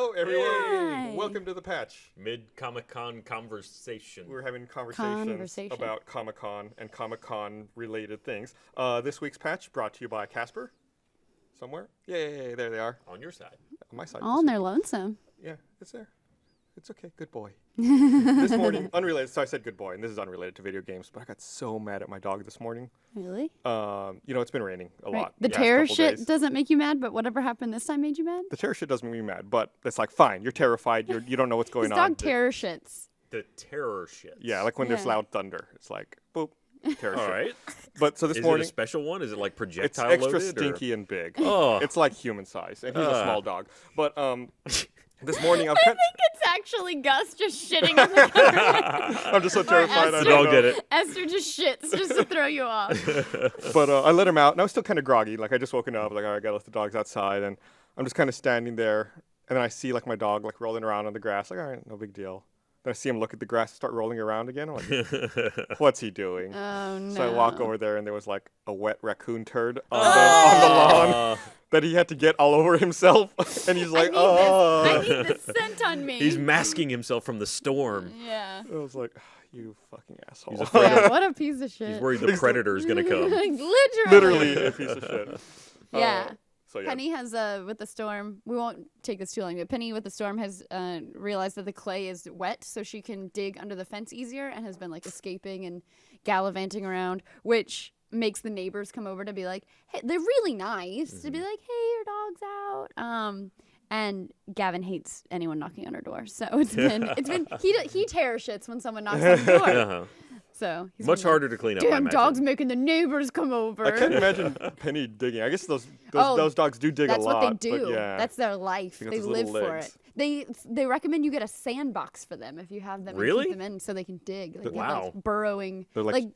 Hello, everyone. Hi. Welcome to the patch. Mid-Comic-Con conversation. We're having conversations about Comic-Con and Comic-Con related things. This week's patch brought to you by Casper. Somewhere? Yay, there they are. On your side. On my side. All in their lonesome. Yeah, it's there. It's okay. Good boy. This morning, unrelated. So I said good boy, and this is unrelated to video games, but I got so mad at my dog this morning. Really? It's been raining a lot. The terror shit doesn't make you mad, but whatever happened this time made you mad? The terror shit doesn't make me mad, but it's like, fine, you're terrified. You don't know what's going His on. dog terror shits. The terror shit. Yeah, like when there's loud thunder. It's like, boop, terror shit. All right. But so this Is morning, it a special one? Is it like it's projectile extra loaded? stinky and big. Oh. It's like human size, and he's a small dog. But this morning, I think it's actually Gus just shitting in the car. I'm just so terrified. The dog did it. Esther just shits just to throw you off. But I let him out, and I was still kind of groggy. Like, I just woken up, like, all right, I gotta let the dogs outside, and I'm just kind of standing there, and then I see, like, my dog, like, rolling around on the grass. Like, all right, no big deal. Then I see him look at the grass and start rolling around again. I'm like, what's he doing? Oh, no. So I walk over there, and there was, like, a wet raccoon turd on the lawn that he had to get all over himself. And he's like, I need this scent on me. He's masking himself from the storm. Yeah. I was like, you fucking asshole. He's afraid Yeah, what a piece of shit. He's worried the predator's going to come. Literally a piece of shit. Yeah. So yeah. Penny has, with the storm, we won't take this too long, but Penny with the storm has realized that the clay is wet, so she can dig under the fence easier and has been, like, escaping and gallivanting around, which makes the neighbors come over to be like, hey, they're really nice, to be like, hey, your dog's out. And Gavin hates anyone knocking on her door, so it's been he terror shits when someone knocks on the door. Uh-huh. So he's Much harder to clean up, I Damn, imagine. dog's making the neighbors come over. I can't imagine Penny digging. I guess those dogs do dig a lot. That's what they do. But yeah. That's their life. They got They those live little for legs. it. They recommend you get a sandbox for them if you have them. Really? And keep them in so they can dig. Like, Wow. Like burrowing. They're like-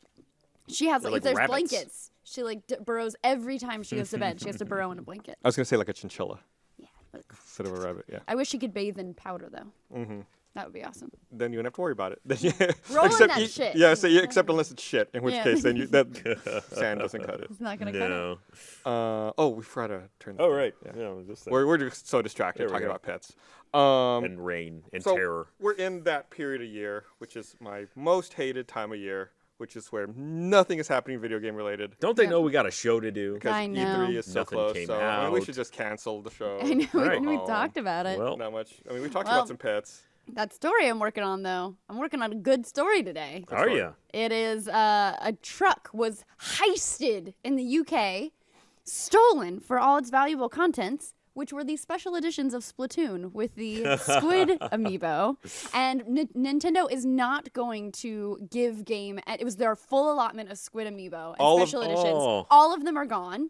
she has they're like, like if there's rabbits. blankets. She like burrows every time she goes to bed. She has to burrow in a blanket. I was going to say like a chinchilla Yeah. But instead of a rabbit, yeah. I wish she could bathe in powder though. Mm-hmm. That would be awesome. Then you wouldn't have to worry about it. Roll in that shit. Yeah, except unless it's shit, in which Yeah. case then that sand doesn't cut it. It's not gonna cut it. No. We forgot to turn Oh, that right. down. Yeah, just We're just so distracted There we talking go. about pets. and rain and So terror. we're in that period of year, which is my most hated time of year, which is where nothing is happening video game related. Don't they Yeah. know we got a show to do? Because I know. E3 is so Nothing close, came so I mean, we out. should just cancel the show. I know. Right. We talked about it. Well, Not much. I mean, we talked Well, about some pets. That story I'm working on though. I'm working on a good story today. are you? It is a truck was heisted in the UK, stolen for all its valuable contents, which were the special editions of Splatoon with the squid amiibo. And Nintendo is not going to give game. It was their full allotment of squid amiibo and special editions. Oh. All of them are gone.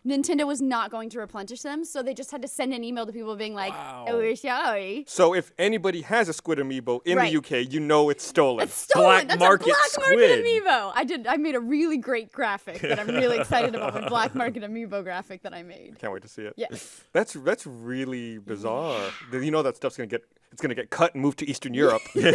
Nintendo was not going to replenish them, so they just had to send an email to people being like, Wow. "Oh, we're sorry." So if anybody has a squid amiibo in Right. the UK, you know it's stolen. It's stolen. Black That's market a black squid. market amiibo. I made a really great graphic that I'm really excited about. My black market amiibo graphic that I made. Can't wait to see it. Yeah. That's really bizarre. You know that stuff's gonna get cut and moved to Eastern Europe. They're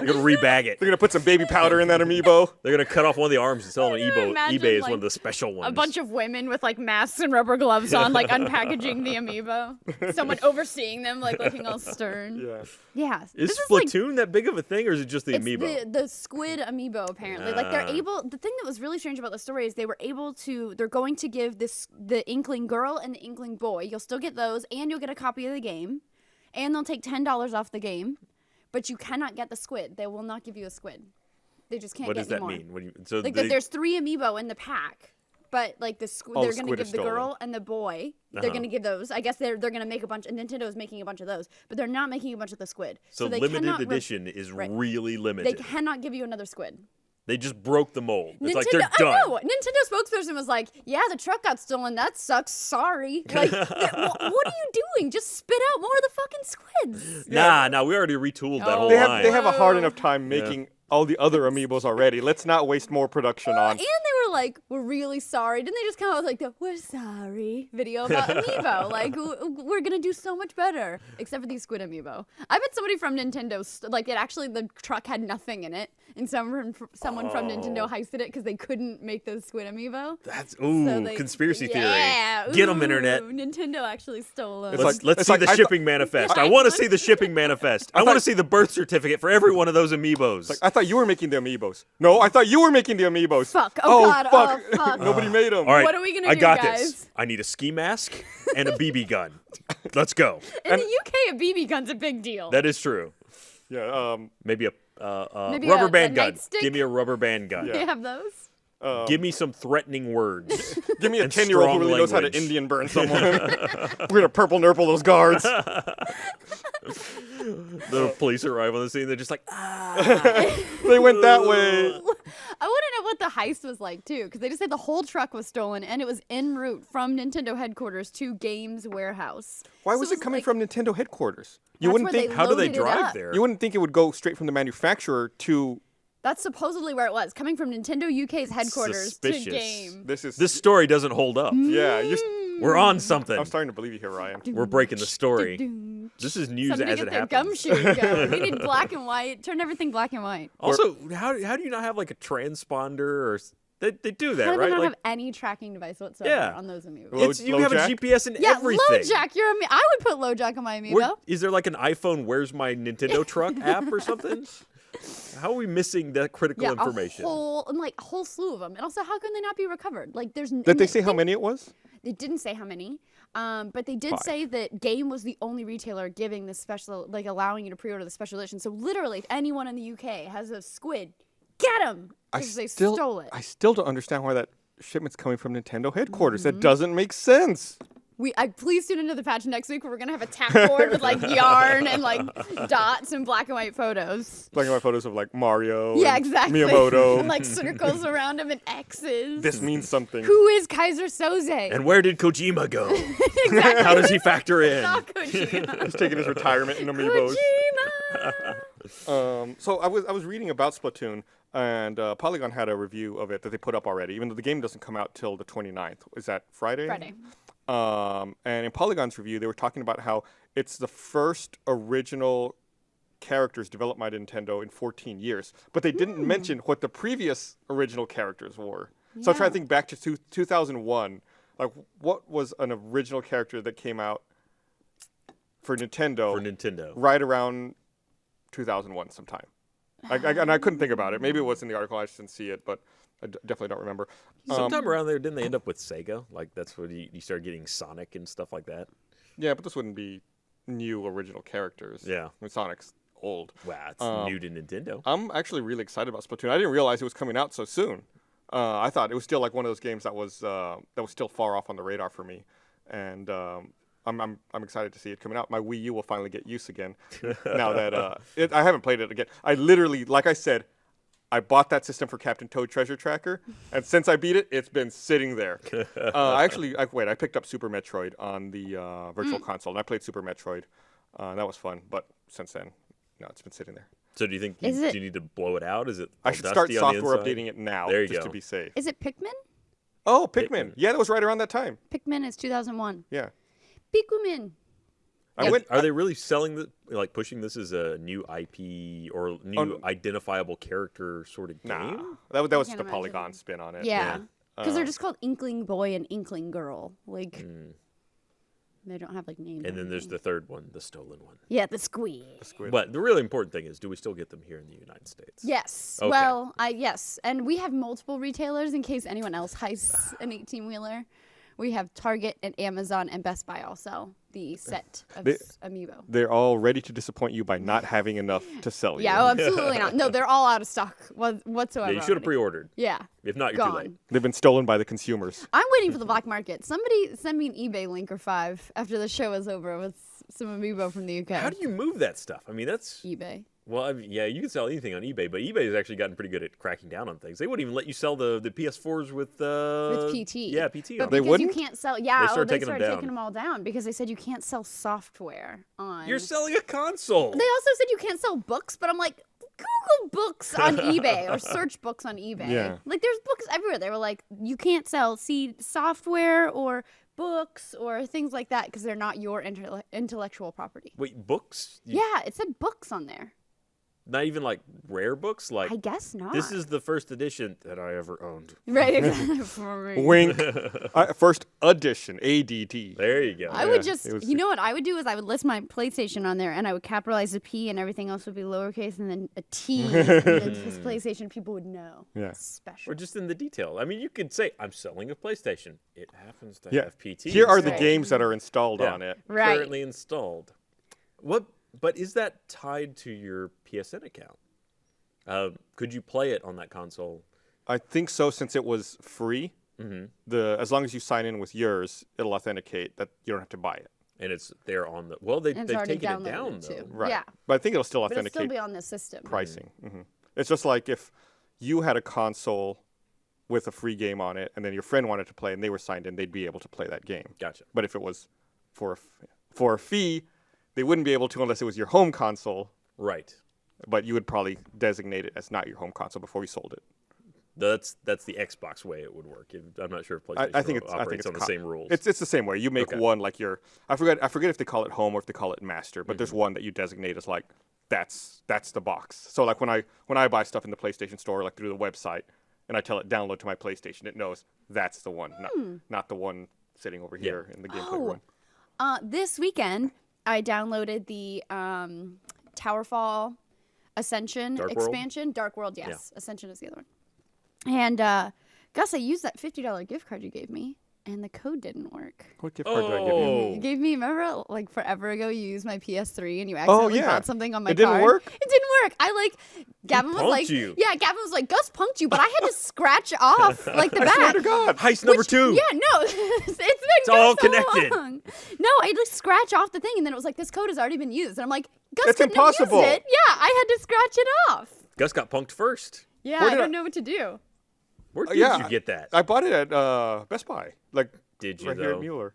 gonna rebag it. They're gonna put some baby powder in that amiibo. They're gonna cut off one of the arms and sell it on Can you imagine, eBay as like, one of the special ones. A bunch of women with like masks and rubber gloves on, like unpackaging the amiibo. Someone overseeing them, like looking all stern. Yeah. Yeah. Is this like- Splatoon that big of a thing, or is it just the It's amiibo? the squid amiibo apparently. Like they're Ah. able. The thing that was really strange about the story is they were able to. They're going to give the Inkling girl and the Inkling boy. You'll still get those, and you'll get a copy of the game, and they'll take $10 off the game, but you cannot get the squid. They will not give you a squid. They just can't What get does that anymore. mean? What do you, so Like they, there's 3 amiibo in the pack. But like Oh, they're the gonna squid give is the stolen. girl and the boy. They're Uh-huh. gonna give those. I guess they're gonna make a bunch. And Nintendo is making a bunch of those, but they're not making a bunch of the squid. so they limited cannot edition is right. really They limited. cannot give you another squid. They just broke the mold. It's Nintendo, like they're done. I know. Nintendo spokesperson was like, "Yeah, the truck got stolen. That sucks. Sorry." Like, what are you doing? Just spit out more of the fucking squids. Nah, we already retooled that Oh. whole They line. have a hard Whoa. enough time making all the other amiibos already. Let's not waste more production on. And they were were like, we're really sorry. Didn't they just come out with like the "we're sorry" video about amiibo? Like, we're gonna do so much better, except for these squid amiibo. I bet somebody from Nintendo, the truck had nothing in it, and someone from Nintendo heisted it because they couldn't make those squid amiibo. That's conspiracy theory. Yeah, Get them, internet. Nintendo actually stole them. Let's see the shipping manifest. I want to see the shipping manifest. I want to see the birth certificate for every one of those amiibos. I thought you were making the amiibos. No, I thought you were making the amiibos. Fuck. Oh, God. Fuck. Oh, fuck. Nobody made them. All right, What are we gonna I do, got guys? this. I need a ski mask and a BB gun. Let's go. In the UK, a BB gun's a big deal. That is true. Yeah. Maybe a Maybe rubber a band gun. nightstick? Give me a rubber band gun. They have those. Give me some threatening words. Give me a and 10-year-old who strong really knows how to language. Indian burn someone. We're gonna purple nurple those guards. The police arrive on the scene. They're just like, ah. They went that way. I want to know what the heist was like too, because they just said the whole truck was stolen and it was en route from Nintendo headquarters to Games Warehouse. Why So was it it coming like- from Nintendo headquarters? You That's wouldn't where think. they How do they loaded it drive up. there? You wouldn't think it would go straight from the manufacturer to. That's supposedly where it was, coming from Nintendo UK's headquarters Suspicious. to Game. This story doesn't hold up. Yeah. We're on something. I'm starting to believe you here, Ryan. We're breaking the story. Doo-doo. This is news Somebody as get it their happens. gumshoe going. We need black and white. Turn everything black and white. Also, how do you not have like a transponder or they do that, How do right? they not Like have any tracking device whatsoever Yeah. on those amiibo? Low- you low have jack? a GPS in Yeah, everything. LoJack. I would put LoJack on my amiibo. Is there like an iPhone Where's My Nintendo Truck app or something? How are we missing that critical Yeah, information? a whole slew of them. And also, how can they not be recovered? Like, there's. Did they say how many it was? They didn't say how many, but they did 5. say that Game was the only retailer giving this special, like allowing you to pre-order the special edition. So literally, if anyone in the UK has a squid, get them because they stole it. I still don't understand why that shipment's coming from Nintendo headquarters. That doesn't make sense. Please tune into the patch next week where we're gonna have a tack board with like yarn and like dots and black and white photos. Black and white photos of like Mario. Yeah, and exactly. Miyamoto. And like circles around him and X's. This means something. Who is Kaiser Soze? And where did Kojima go? Exactly. How does he factor in? Not Kojima. He's taking his retirement in amiibos. Kojima. So I was reading about Splatoon, and Polygon had a review of it that they put up already, even though the game doesn't come out till the 29th. Is that Friday? Friday. And in Polygon's review, they were talking about how it's the first original characters developed by Nintendo in 14 years. But they didn't mention what the previous original characters were. So I'm trying to think back to 2001. Like, what was an original character that came out for Nintendo? Right around 2001 sometime. And I couldn't think about it. Maybe it was in the article. I just didn't see it, but I definitely don't remember. Sometime around there, didn't they end up with Sega? Like that's where you started getting Sonic and stuff like that. Yeah, but this wouldn't be new original characters. Yeah. I mean, Sonic's old. Wow, it's new to Nintendo. I'm actually really excited about Splatoon. I didn't realize it was coming out so soon. I thought it was still like one of those games that was still far off on the radar for me, and I'm excited to see it coming out. My Wii U will finally get use again now that I haven't played it again. I literally, like I said, I bought that system for Captain Toad Treasure Tracker, and since I beat it, it's been sitting there. I picked up Super Metroid on the Virtual Console, and I played Super Metroid. That was fun, but since then, no, it's been sitting there. So do you think do you need to blow it out? Is it? I all should start dusty on the software inside? updating it now There you just go. to be safe. Is it Pikmin? Oh, Pikmin. Yeah, that was right around that time. Pikmin is 2001. Yeah. Pikmin. Are they really selling pushing this as a new IP or new identifiable character sort of game? Nah, that was can't the imagine. Polygon spin on it. Yeah. Because they're just called Inkling Boy and Inkling Girl. Like, they don't have, like, names. And then there's the third one, the stolen one. Yeah, the squid. But the really important thing is, do we still get them here in the United States? Yes. Okay. Well, yes. And we have multiple retailers in case anyone else heists an 18-wheeler. We have Target and Amazon and Best Buy also, the set of amiibo. They're all ready to disappoint you by not having enough to sell you. Yeah, oh, absolutely not. No, they're all out of stock whatsoever. Yeah, you should have pre-ordered. Yeah. If not, you're Gone. too late. They've been stolen by the consumers. I'm waiting for the black market. Somebody send me an eBay link or 5 after the show is over with some amiibo from the UK. How do you move that stuff? I mean, that's... eBay. Well, I mean, yeah, you can sell anything on eBay, but eBay has actually gotten pretty good at cracking down on things. They wouldn't even let you sell the PS4s with PT. Yeah, PT. But on They because wouldn't? you can't sell. They Yeah, started they taking them started down. taking them all down because they said you can't sell software on. You're selling a console. They also said you can't sell books, but I'm like, Google books on eBay or search books on eBay. Yeah. Like there's books everywhere. They were like, you can't sell seed software or books or things like that because they're not your intellectual property. Wait, books? Yeah, it said books on there. Not even like rare books? Like I guess not. this is the first edition that I ever owned. right. Exactly. For me. Wink. First edition, ADT. There you go. I would Yeah, just, it was- you know what I would do is I would list my PlayStation on there and I would capitalize the P and everything else would be lowercase and then a T and then this PlayStation people would know. Yeah. It's special. Or just in the detail. I mean, you could say, I'm selling a PlayStation. It happens to Yeah. have PT. Here are the Right. games that are installed Yeah. on it. Right. currently installed. What? But is that tied to your PSN account? Could you play it on that console? I think so, since it was free. Mm-hmm. As long as you sign in with yours, it'll authenticate that you don't have to buy it. And it's there on the. Well, they've And it's already taken it downloaded down too. though. Right. Yeah. But I think it'll still But it'll authenticate still be on the system. pricing. It's just like if you had a console with a free game on it, and then your friend wanted to play, and they were signed in, they'd be able to play that game. Gotcha. But if it was for a fee, they wouldn't be able to unless it was your home console. Right. But you would probably designate it as not your home console before you sold it. That's the Xbox way it would work. I'm not sure if PlayStation I think it's operates on the same rules. It's the same way. You make Okay. one like your I forget if they call it home or if they call it master, but there's one that you designate as like that's the box. So like when I buy stuff in the PlayStation Store, like through the website, and I tell it download to my PlayStation, it knows that's the one, not the one sitting over here in the gameplay room. This weekend, I downloaded the Towerfall Ascension Dark World? expansion. Dark World, yes. Ascension is the other one. And Gus, I used that $50 gift card you gave me, and the code didn't work. What gift card did I give you? Oh. You gave me, remember, like forever ago, you used my PS3 and you accidentally yeah. bought something on my It didn't card. work? It didn't work. Gavin was punked like, you. yeah, Gavin was like, Gus punked you, but I had to scratch off like the I back. swear to God. Heist number 2. Yeah, no, it's been all so connected. long. No, I just scratch off the thing, and then it was like, this code has already been used, and I'm like, Gus It's couldn't have used impossible. it. Yeah, I had to scratch it off. Gus got punked first. Yeah, Where I did don't know what to do. Where did yeah, you get that? I bought it at Best Buy. Like Did you right here though? at Mueller.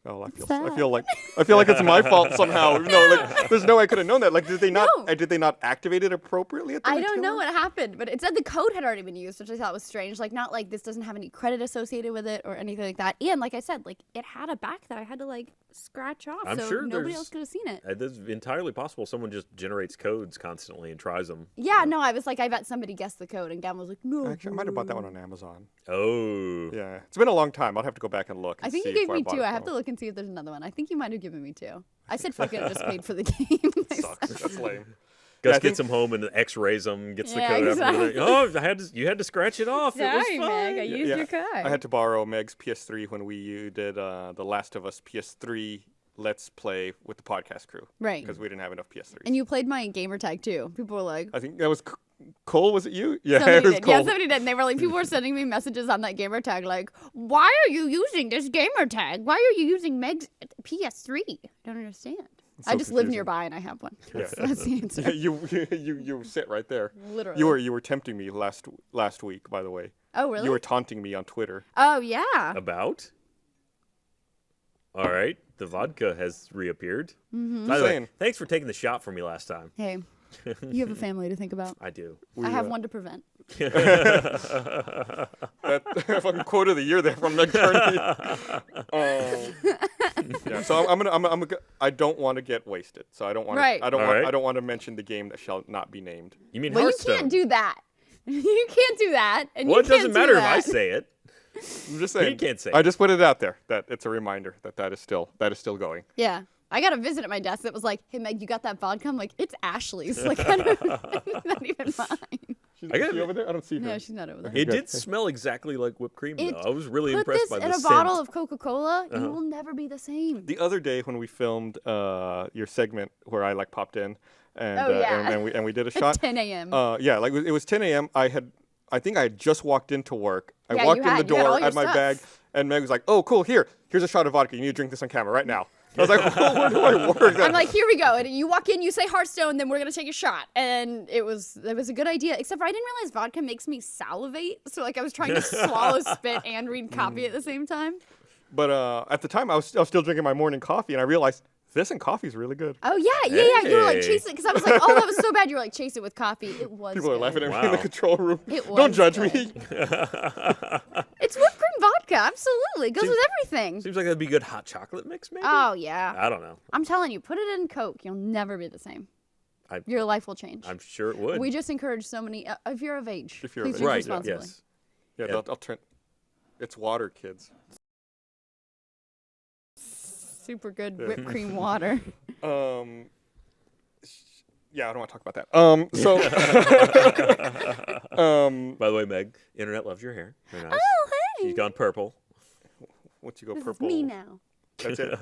Oh, I sad. feel like it's my fault somehow. Even though like there's no way I could have known that. Like did they No. did they not activate it appropriately at the I don't know retailer? what happened, but it said the code had already been used, which I thought was strange. Like, not like this doesn't have any credit associated with it or anything like that. And like I said, like it had a back that I had to like scratch off, I'm so sure nobody there's- else could have seen it. It's entirely possible someone just generates codes constantly and tries them. Yeah, no, I was like, I bet somebody guessed the code, and Gavin was like, no. Actually, I might have bought that one on Amazon. Oh. Yeah, it's been a long time. I'll have to go back and look. And I think see you gave where me bought two. it I have from. to look and see if there's another one. I think you might have given me two. I said, fuck it, I just paid for the game. Sucks. That's lame. Gus Yeah, I gets think- them home and X-rays them, gets Yeah, the code exactly. out. Oh, you had to scratch it off. it was Sorry, fine. Meg, I used your card. I had to borrow Meg's PS3 when we did the Last of Us PS3 Let's Play with the podcast crew. Right. Because we didn't have enough PS3s. And you played my gamer tag too. People were like, I think that was Cole. Was it you? Yeah, somebody it was did. Cole. Yeah, somebody did. And they were like, people were sending me messages on that gamer tag like, why are you using this gamer tag? Why are you using Meg's PS3? I don't understand. I so just live confusing. nearby and I have one. Yeah. That's the answer. you sit right there. Literally. You were tempting me last week, by the way. Oh, really? You were taunting me on Twitter. Oh, yeah. About? All right. The vodka has reappeared. Mm-hmm. By the way, Saying. thanks for taking the shot for me last time. Hey, you have a family to think about. I do. I have one to prevent. That fucking quote of the year there from Meg Turney. Yeah, so I don't want to get wasted. So I don't want. Right. I don't All want. right. I don't want to mention the game that shall not be named. You mean Well, you Hearthstone? can't do that. You can't do that. And Well, you it doesn't can't do matter if that. I say it. I'm just saying. He can't say I it. just put it out there that it's a reminder that is still going. Yeah. I got a visit at my desk that was like, hey, Meg, you got that vodka? I'm like, it's Ashley's. Like, I don't, it's not even mine. She's, I got- is she over there? I don't see her. No, she's not over there. It Good. did smell exactly like whipped cream, It- though. I was really Put impressed this by in the a scent. bottle of Coca-Cola, you will never be the same. The other day when we filmed your segment where I like popped in and Oh, yeah. and we did a At shot. 10 a.m. Yeah, like it was 10 a.m. I think I had just walked into work. I Yeah, walked you in the had- you had all door, your had my stuff. bag, and Meg was like, "Oh, cool. Here's a shot of vodka. You need to drink this on camera right now." I was like, well, "Where do I work?" I'm like, here we go. And you walk in, you say Hearthstone, then we're going to take a shot. And it was a good idea, except for I didn't realize vodka makes me salivate. So, like, I was trying to swallow spit and read copy at the same time. But at the time, I was still drinking my morning coffee, and I realized This and coffee's really good. Oh yeah. You were like Hey. chasing because I was like, oh, that was so bad. You were like, chase it with coffee. It was. People are good. laughing at me in the Wow. control room. It Don't was judge good. me. It's whipped cream vodka. Absolutely, it goes with everything. Seems like that'd be a good hot chocolate mix, maybe. Oh yeah. I don't know. I'm telling you, put it in Coke. You'll never be the same. Your life will change. I'm sure it would. We just encourage so many. If you're of age, If you're of please age. use right. responsibly. Yes. Yeah, Yeah. I'll turn. It's water, kids. Super good Yeah. whipped cream water. Yeah, I don't want to talk about that. By the way, Meg, internet loves your hair. Very nice. Oh hey. She's gone purple. Once you go This purple, is me now. that's it.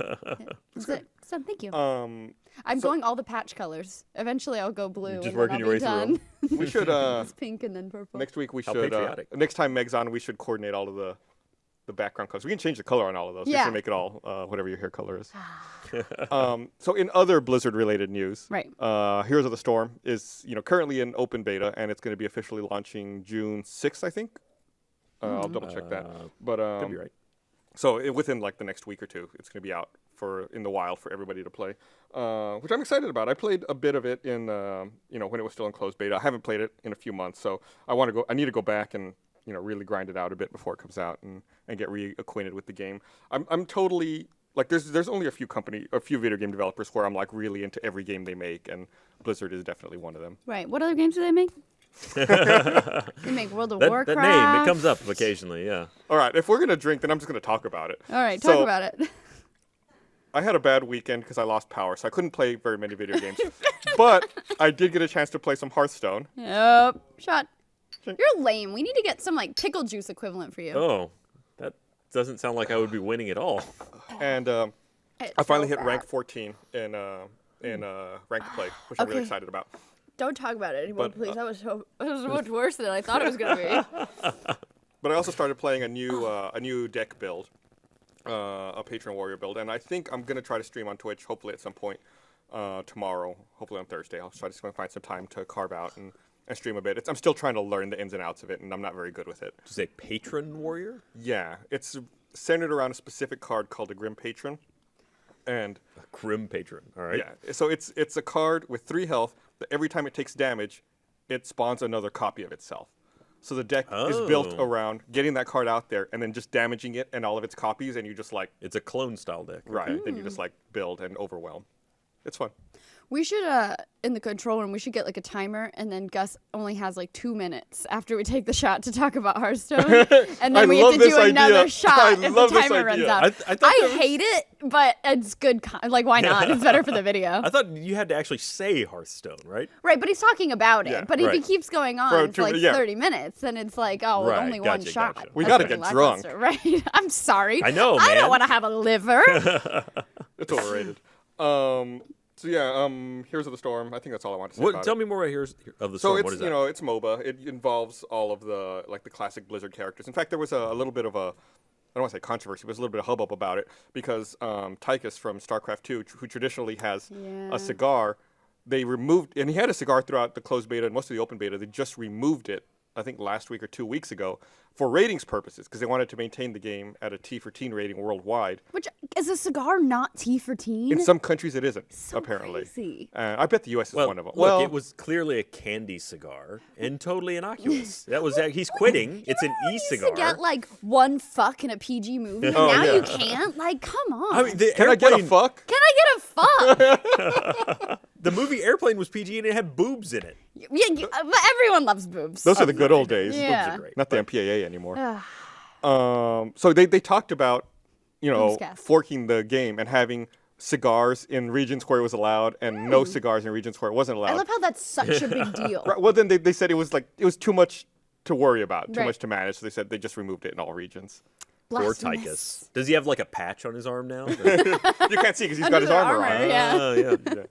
That's it. So thank you. Um, I'm going all the patch colors. Eventually, I'll go blue. You're just and then working I'll your be way through 'em. done. we should It's pink and then purple. next week we How should patriotic. next time Meg's on, we should coordinate all of the background colors. We can change the color on all of those. We Yeah. should make it all whatever your hair color is. So in other Blizzard-related news, Right. Heroes of the Storm is currently in open beta, and it's going to be officially launching June 6th, I think. I'll double check that. But Could be right. so within like the next week or two, it's going to be out in the wild for everybody to play, which I'm excited about. I played a bit of it in when it was still in closed beta. I haven't played it in a few months, so I need to go back and really grind it out a bit before it comes out and get reacquainted with the game. I'm totally like there's only a few video game developers where I'm like really into every game they make, and Blizzard is definitely one of them. Right. What other games do they make? They make World of Warcraft. That name, it comes up occasionally, yeah. All right, if we're gonna drink, then I'm just gonna talk about it. All right, So, talk about it. I had a bad weekend because I lost power, so I couldn't play very many video games. But I did get a chance to play some Hearthstone. Yep. Shot. You're lame. We need to get some like pickle juice equivalent for you. Oh, that doesn't sound like I would be winning at all. And I finally hit rank 14 in ranked play, which I'm really Okay. excited about. Don't talk about it anymore, But, please. That was much worse than I thought it was gonna be. But I also started playing a new deck build, a Patron Warrior build, and I think I'm gonna try to stream on Twitch, hopefully at some point tomorrow, hopefully on Thursday. I'll try to find some time to carve out and stream a bit. I'm still trying to learn the ins and outs of it, and I'm not very good with it. Did you say patron warrior? Yeah, it's centered around a specific card called a Grim Patron, and A grim patron, all right. yeah, so it's a card with 3 health that every time it takes damage, it spawns another copy of itself. So the deck is built Oh. around getting that card out there and then just damaging it and all of its copies, and you just like It's a clone style deck. right, then you just like build and overwhelm. It's fun. We should, in the control room, we should get like a timer, and then Gus only has like 2 minutes after we take the shot to talk about Hearthstone, and I then we have love to this do another idea. shot I if the love this timer runs idea. out. I thought that was- hate it, but it's good. Like, why not? It's better for the video. I thought you had to actually say Hearthstone, right? Right, but he's talking about it. Yeah, But if he right. keeps going on For for like 2 30 minutes, then it's like, oh, Right, only one gotcha, shot. gotcha. We That's gotta pretty get drunk. lackluster, Right? I'm sorry. I know, I man. don't want to have a liver. It's overrated. So yeah, Heroes of the Storm. I think that's all I want to say about Tell it. me more about Heroes of the So Storm. it's What is that? it's MOBA. It involves all of the the classic Blizzard characters. In fact, there was a little bit of a I don't want to say controversy, but there's a little bit of hubbub about it because Tychus from StarCraft 2, who traditionally has Yeah. a cigar, they removed, and he had a cigar throughout the closed beta and most of the open beta. They just removed it, I think last week or 2 weeks ago, for ratings purposes because they wanted to maintain the game at a T for teen rating worldwide. Which is a cigar not T for teen? In some countries, it isn't, So apparently. crazy. I bet the U.S. is Well, one of them. look, it was clearly a candy cigar and totally innocuous. He's quitting. It's an You used e-cigar. to get like one fuck in a PG movie, and Oh, now yeah. you can't. Like, come on. I mean, the Can I get a Airplane- fuck? Can I get a fuck? The movie Airplane was PG and it had boobs in it. But everyone loves boobs. Those are the good old days. Yeah. Boobs are great. Not the MPAA anymore. Ugh. So they talked about, Boomscast. forking the game and having cigars in regions where it was allowed and no cigars in regions where it wasn't allowed. I love how that's such a big deal. Right, well, then they said it was too much to worry about, too Right. much to manage. So they said they just removed it in all regions. Or Blasphemous. Tychus. Does he have like a patch on his arm now? You can't see because he's got his Under the armor on. armor, yeah. Oh, yeah. Yeah.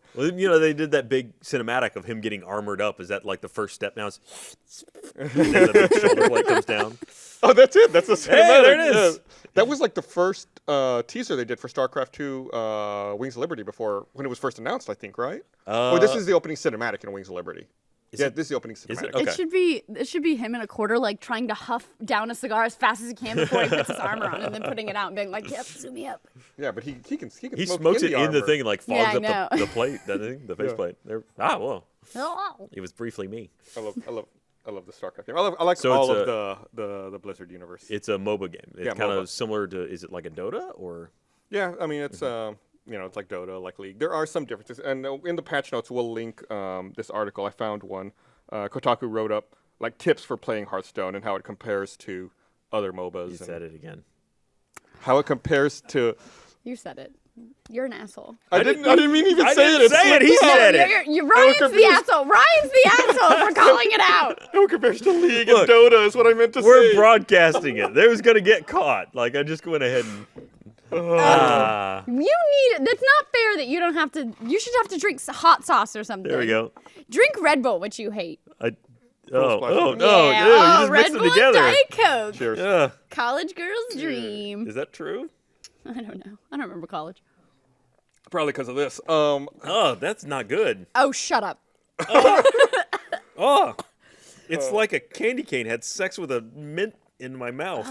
Well, they did that big cinematic of him getting armored up. Is that like the first step now? And then the big shoulder blade comes down. Oh, that's it. That's the cinematic. Hey, there it is. Yeah. That was like the first teaser they did for StarCraft 2 Wings of Liberty when it was first announced, I think, right? Or this is the opening cinematic in Wings of Liberty. This is the opening Is cinematic. it? Okay. It should be him in a quarter, like trying to huff down a cigar as fast as he can before he puts his armor on, and then putting it out and being like, "Yep, zoom me up." Yeah, but he can He smoke smokes in it the in the armor. thing and like fogs Yeah, I up know. the plate, that thing, the faceplate. There. Well, it was briefly me. I love the StarCraft game. I like So all it's of the Blizzard universe. It's a MOBA game. It's Yeah, kind MOBA. of similar to. Is it like a Dota or? Yeah, I mean it's it's like Dota, like League. There are some differences, and in the patch notes we'll link this article. I found one. Kotaku wrote up like tips for playing Hearthstone and how it compares to other MOBAs. You and said it again. How it compares to. You said it. You're an asshole. I didn't even even I say didn't it. say it. He said it. Ryan's the confused. asshole. Ryan's the asshole for calling it out. How it compares to League Look, and Dota is what I meant to We're say. broadcasting it. They was gonna get caught. Like I just went ahead and. That's not fair that you don't have to. You should have to drink hot sauce or something. There we go. Drink Red Bull, which you hate. Oh Splash. no! Yeah. Ew, you Oh, just Red mixed Bull it together. and Diet Coke. Cheers. Yeah. College girl's dream. Is that true? I don't know. I don't remember college. Probably because of this. Oh, that's not good. Oh, shut up. Oh, it's like a candy cane had sex with a mint in my mouth.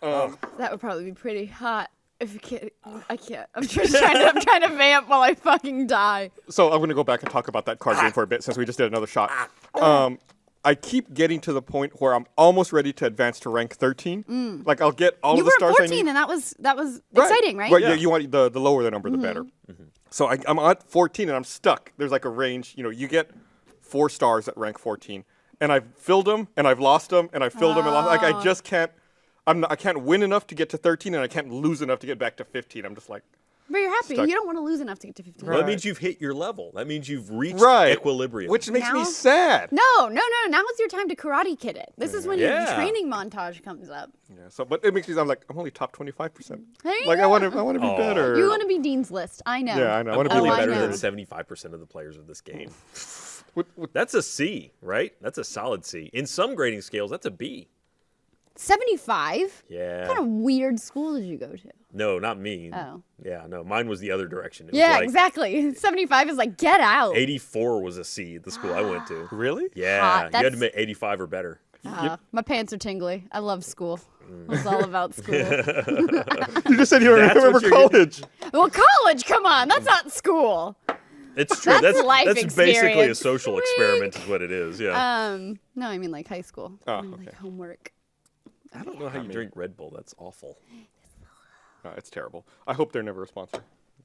That would probably be pretty hot. If you can't, I can't. I'm trying to vamp while I fucking die. So I'm going to go back and talk about that card game for a bit since we just did another shot. I keep getting to the point where I'm almost ready to advance to rank 13. Like I'll get all You of were the at stars 14, I need. and that was exciting, right? Right. Yeah. You want the lower the number, the better. Mm-hmm. So I'm at 14 and I'm stuck. There's like a range. You get 4 stars at rank 14, and I've filled them and I've lost them and I've filled them and lost. Like I just can't. I can't win enough to get to 13, and I can't lose enough to get back to 15. I'm just like. But you're happy. Stuck. You don't want to lose enough to get to 15. Well, that means you've hit your level. That means you've reached Right. equilibrium. Which makes me Now? sad. No. Now is your time to karate kid it. This is when your Yeah. training montage comes up. Yeah. So, but it makes me. I'm like, I'm only top 25%. There you Like I go. want to be better. You want to be Dean's List. I know. Yeah, I know. I I'm want to only be I better know. than 75% of the players of this game. With That's a C, right? That's a solid C. In some grading scales, that's a B. 75? Yeah. What kind of weird school did you go to? No, not me. Oh. Yeah, no. Mine was the other direction. It was Yeah, like exactly. 75 is like, get out. 84 was a C at the school I went to. Really? Yeah, Hot. you had to That's- make 85 or better. My pants are tingly. I love school. It's all about school. You just said you don't That's remember what you're getting- college. Well, college, come on. That's not school. It's true. That's life basically a experience. social experiment is what it is. Yeah. No, I mean like high school. Oh, I mean, like okay. homework. I don't know how you drink Red Bull. That's awful. It's terrible. I hope they're never a sponsor.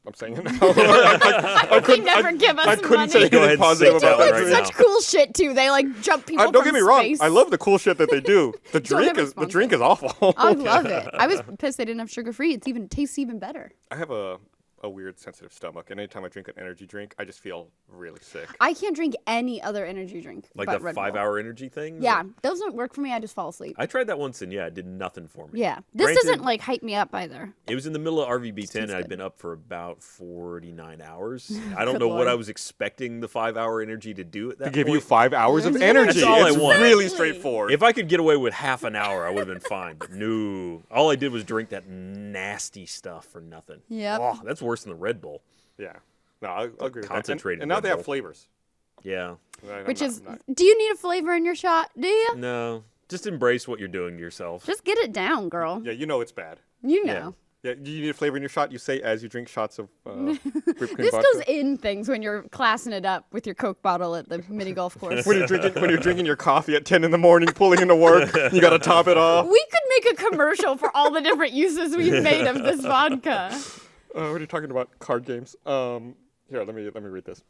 I'm saying it now. They never give us I couldn't money. say Go ahead anything and positive say about that that. right Such now. cool shit too. They like jump people Don't from get me wrong. space. I love the cool shit that they do. The drink never is the sponsor. drink is awful. I love it. I was pissed they didn't have sugar free. Tastes even better. I have a weird sensitive stomach, and anytime I drink an energy drink, I just feel really sick. I can't drink any other energy drink. Like but the Red Bull. 5-hour energy thing? Yeah, those don't work for me. I just fall asleep. I tried that once and it did nothing for me. Yeah, this Granted, doesn't like hype me up either. It was in the middle of RVB 10 and I'd good. been up for about 49 hours. I don't Good know what Lord. I was expecting the 5-hour energy to do at that To give point. you 5 hours of That's energy. all I It's want. really Exactly. straightforward. If I could get away with half an hour, I would have been fine. But no. All I did was drink that nasty stuff for nothing. Yep. Oh, that's worse than the Red Bull. Yeah. No, I agree with that. Concentrated And now Red they have Bull. flavors. Yeah. Which is, do you need a flavor in your shot? Do you? No. Just embrace what you're doing to yourself. Just get it down, girl. Yeah, you know it's bad. You know. Yeah, do you need a flavor in your shot? You say as you drink shots of whipped cream This vodka. goes in things when you're classing it up with your Coke bottle at the mini golf course. When you're drinking your coffee at 10 in the morning, pulling into work, you got to top it off. We could make a commercial for all the different uses we've made of this vodka. What are you talking about? Card games. Here, let me read this.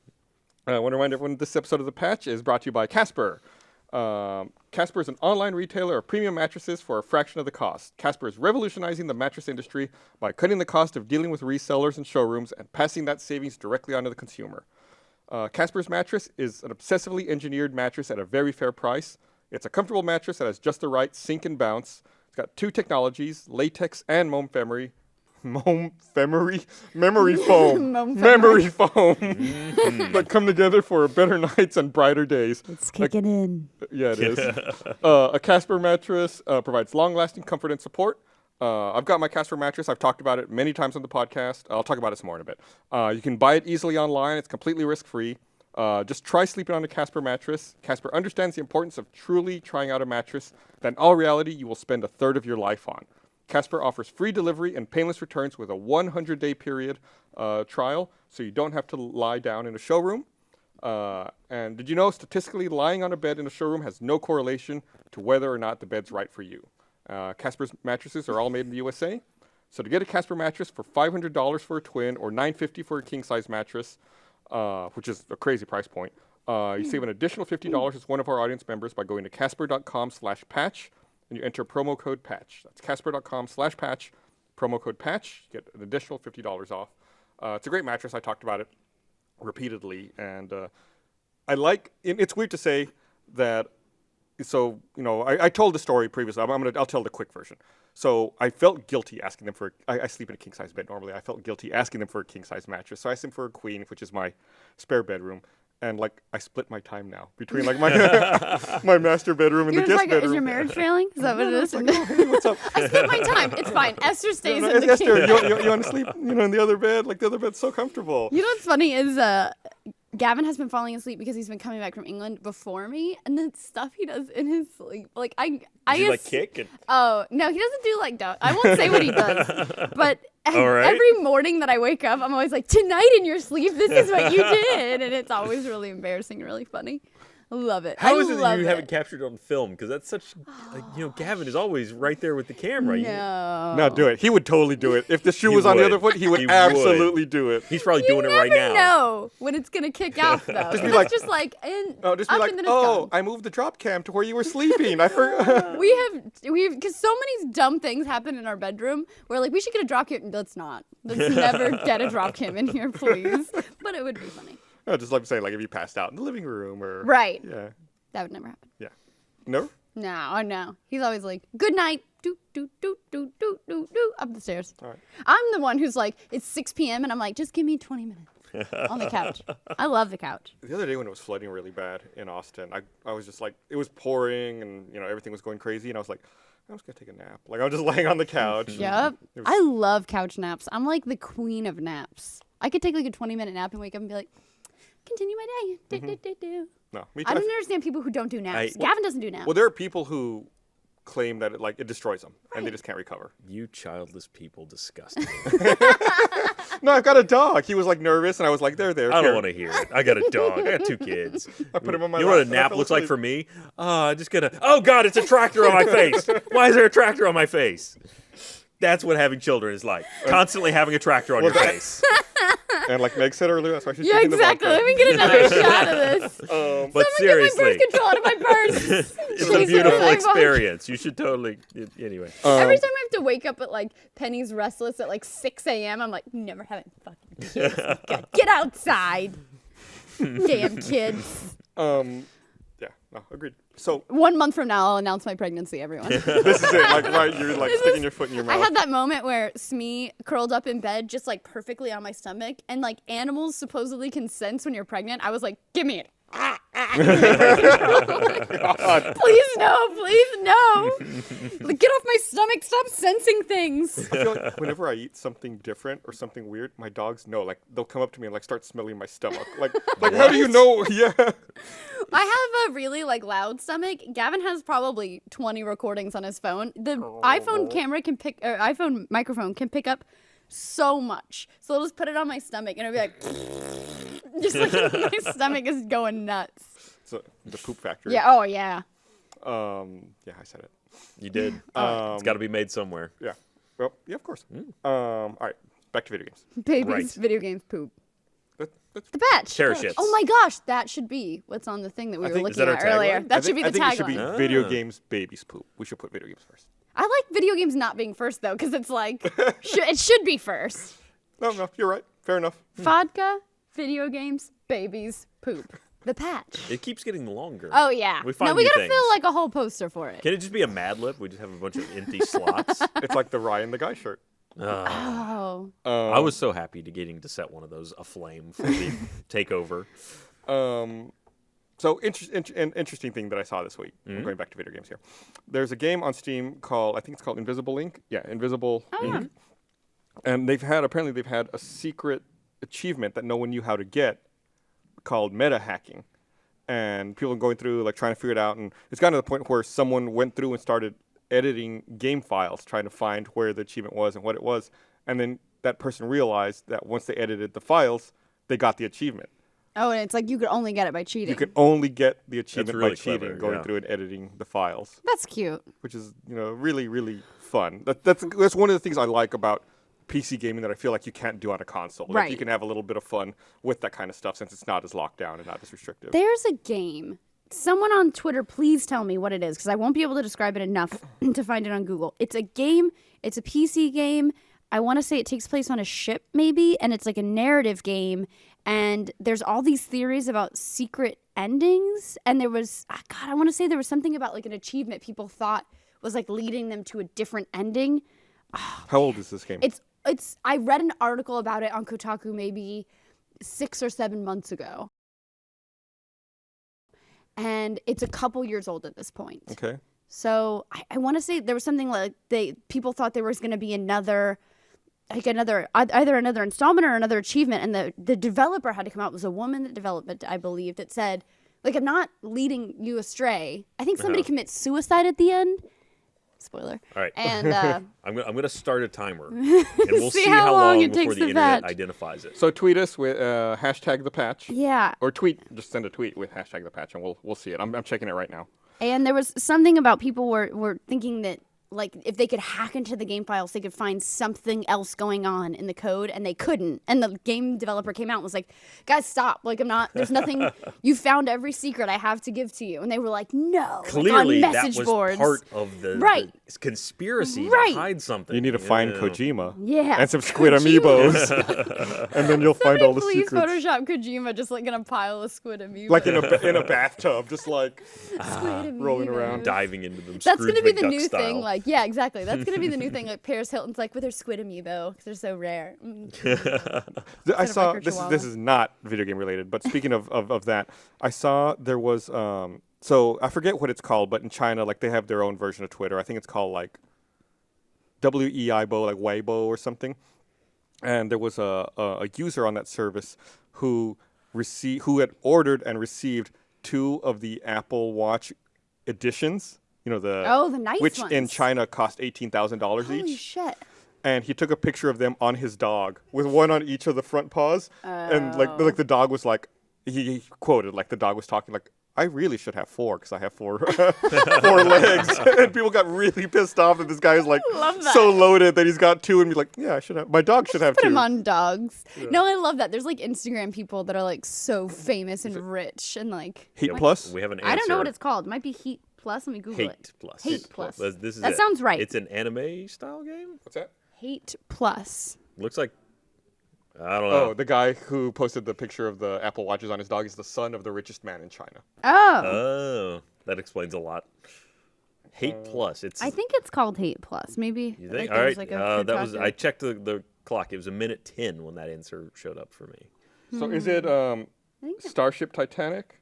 I want to remind everyone this episode of The Patch is brought to you by Casper. Casper is an online retailer of premium mattresses for a fraction of the cost. Casper is revolutionizing the mattress industry by cutting the cost of dealing with resellers and showrooms and passing that savings directly onto the consumer. Casper's mattress is an obsessively engineered mattress at a very fair price. It's a comfortable mattress that has just the right sink and bounce. It's got 2 technologies, latex and memory foam that come together for better nights and brighter days. It's kicking in. Yeah, it is. A Casper mattress provides long-lasting comfort and support. I've got my Casper mattress. I've talked about it many times on the podcast. I'll talk about it some more in a bit. You can buy it easily online. It's completely risk-free. Just try sleeping on a Casper mattress. Casper understands the importance of truly trying out a mattress that in all reality you will spend a third of your life on. Casper offers free delivery and painless returns with a 100-day period trial, so you don't have to lie down in a showroom. And did you know statistically lying on a bed in a showroom has no correlation to whether or not the bed's right for you? Casper's mattresses are all made in the USA. So to get a Casper mattress for $500 for a twin or $950 for a king-size mattress, which is a crazy price point, you save an additional $50 as one of our audience members by going to casper.com/patch, and you enter promo code PATCH. That's casper.com/patch, promo code PATCH. You get an additional $50 off. It's a great mattress. I talked about it repeatedly, and it's weird to say that. So, I told the story previously. I'll tell the quick version. So I felt guilty asking them for, I sleep in a king-size bed normally. I felt guilty asking them for a king-size mattress. So I asked them for a queen, which is my spare bedroom. And I split my time now between my my master bedroom and the guest bedroom. Is your marriage failing? Is that what it is? Hey, what's up? I split my time. It's fine. Esther stays in the Esther, king. you want to sleep in the other bed? The other bed's so comfortable. You know what's funny is Gavin has been falling asleep because he's been coming back from England before me, and the stuff he does in his sleep, kick? Oh no, he doesn't do I won't say what he does, but All right. every morning that I wake up, I'm always like, tonight in your sleep, this is what you did, and it's always really embarrassing, really funny. I love it. How is it that you haven't captured on film? Because that's such, Gavin is always right there with the camera. No, do it. He would totally do it. If the shoe was on the other foot, he would absolutely do it. He's probably doing it right now. You never know when it's gonna kick off, though. Just be That's like, gone. I moved the drop cam to where you were sleeping. I forgot. we have because so many dumb things happen in our bedroom where we should get a drop cam. Let's never get a drop cam in here, please. But it would be funny. Just like saying, if you passed out in the living room or right. Yeah, that would never happen. Yeah, never. No. He's always like, "Good night." Do do do do do do do up the stairs. All right. I'm the one who's like, it's 6 p.m. and I'm like, just give me 20 minutes on the couch. I love the couch. The other day when it was flooding really bad in Austin, I was just it was pouring and everything was going crazy, and I was like, I'm just gonna take a nap. I was just laying on the couch. Yep. I love couch naps. I'm like the queen of naps. I could take a 20-minute nap and wake up and be like, continue my day. Do. No, me too. I don't understand people who don't do naps. Gavin doesn't do naps. Well, there are people who claim that it destroys them and they just can't recover. You childless people disgust me. No, I've got a dog. He was nervous, and I was like, there. I don't want to hear it. I got a dog. I got 2 kids. I put him on my lap. You know what a nap looks like for me? I just gotta. Oh God, it's a tractor on my face. Why is there a tractor on my face? That's what having children is like. Constantly having a tractor on your face. And like Meg said earlier, that's why she's yeah, taking exactly. the vodka. Let me get another shot of this. But seriously, get my birth control out of my purse. it's a beautiful experience. You should totally. Anyway. Every time I have to wake up at Penny's restless at 6 a.m., I'm like, never having fucking kids. Get outside, damn kids. Yeah, no, agreed. So 1 month from now, I'll announce my pregnancy, everyone. this is it. You're sticking your foot in your mouth. I had that moment where Smee curled up in bed, just perfectly on my stomach, and animals supposedly can sense when you're pregnant. I was like, give me it. Please no. Get off my stomach. Stop sensing things. I feel whenever I eat something different or something weird, my dogs know. They'll come up to me and start smelling my stomach. How do you know? Yeah. I have a really loud stomach. Gavin has probably 20 recordings on his phone. The iPhone camera iPhone microphone can pick up so much. So I'll just put it on my stomach and it'll be just my stomach is going nuts. So the poop factory. Yeah. Oh yeah. Yeah, I said it. You did. It's got to be made somewhere. Yeah. Well, yeah, of course. All right, back to video games. Babies, Right. video games, poop. That's The patch. Cherish it. Oh my gosh, that should be what's on the thing that we were think- looking Is that at our earlier. tagline? That should be the I think it should be tagline. video games, babies, poop. We should put video games first. I like video games not being first though, because it's it should be first. No, you're right. Fair enough. Vodka, video games, babies, poop. The patch. It keeps getting longer. Oh yeah. We find no, we new gotta things. fill a whole poster for it. Can it just be a Mad Lib? We just have a bunch of empty slots. It's like the Ryan the Guy shirt. Oh. I was so happy to getting to set one of those aflame for the takeover. So interesting thing that I saw this week. I'm going back to video games here. There's a game on Steam called, I think it's called Invisible Ink. Yeah, Invisible Ink. And apparently they've had a secret achievement that no one knew how to get called meta hacking, and people are going through like trying to figure it out, and it's gotten to the point where someone went through and started editing game files, trying to find where the achievement was and what it was, and then that person realized that once they edited the files, they got the achievement. Oh, and it's like you could only get it by cheating. You could only get the achievement really by cheating, clever, going yeah. through and editing the files, That's cute. which is really really fun. That's one of the things I like about PC gaming that I feel like you can't do on a console. Like Right. you can have a little bit of fun with that kind of stuff since it's not as locked down and not as restrictive. There's a game. Someone on Twitter, please tell me what it is, because I won't be able to describe it enough to find it on Google. It's a game. It's a PC game. I want to say it takes place on a ship, maybe, and it's like a narrative game. And there's all these theories about secret endings. And there was, God, I want to say there was something about like an achievement people thought was like leading them to a different ending. How old is this game? It's. I read an article about it on Kotaku maybe 6 or 7 months ago. And it's a couple years old at this point. Okay. So I want to say there was something like people thought there was going to be either another installment or another achievement, and the developer had to come out. It was a woman that developed it, I believe, that said, like, I'm not leading you astray. I think somebody commits suicide at the end. Spoiler. All right. And I'm gonna start a timer, and we'll See see how how long long it before takes the to internet patch. identifies it. So tweet us with hashtag the patch. yeah. Or just send a tweet with hashtag the patch, and we'll see it. I'm checking it right now. And there was something about people were thinking that, like, if they could hack into the game files, they could find something else going on in the code, and they couldn't. And the game developer came out and was like, guys, stop. Like, there's nothing, you found every secret I have to give to you. And they were like, no. Clearly, like on that message was boards. part of the conspiracy Right. to hide something. You need to find Yeah. Kojima. Yeah. And some squid amiibos, and then you'll find all the Please secrets. Photoshop Kojima just like in a pile of squid amiibos. Like in a bathtub, just like Squid rolling amiibos. around. diving into them. That's Scrooge gonna be the McDuck new style. thing. Like, yeah, exactly. That's gonna be the new thing. Like Paris Hilton's like with her squid amiibo because they're so rare. I saw her this chihuahua. is not video game related, but speaking of that, I saw there was so I forget what it's called, but in China, like they have their own version of Twitter. I think it's called like Weibo, like Weibo or something. And there was a user on that service who had ordered and received 2 of the Apple Watch editions. You know, the nice which ones. in China cost $18,000 Holy each. shit! And he took a picture of them on his dog with one on each of the front paws. And like the dog was like, he quoted, like the dog was talking like, I really should have 4 because I have 4 legs. And people got really pissed off that this guy is like Love that. so loaded that he's got 2 and be like, yeah, I should have, my dog should have Put 2. them on dogs. No, I love that. There's like Instagram people that are like so famous and rich and like. Heat Plus? We have an answer. I don't know what it's called. It might be Heat Plus. Let me Google it. Hate Plus. Hate Plus. This is That it. sounds right. It's an anime style game. What's that? Hate Plus. Looks like I don't know. Oh, the guy who posted the picture of the Apple Watches on his dog is the son of the richest man in China. Oh, Oh, that explains a lot. Hate Plus. It's. I think it's called Hate Plus. Maybe. You like think? there All was, right. like, a that was. Kotaku. I checked the clock. It was 1:10 when that answer showed up for me. So is it Starship Titanic?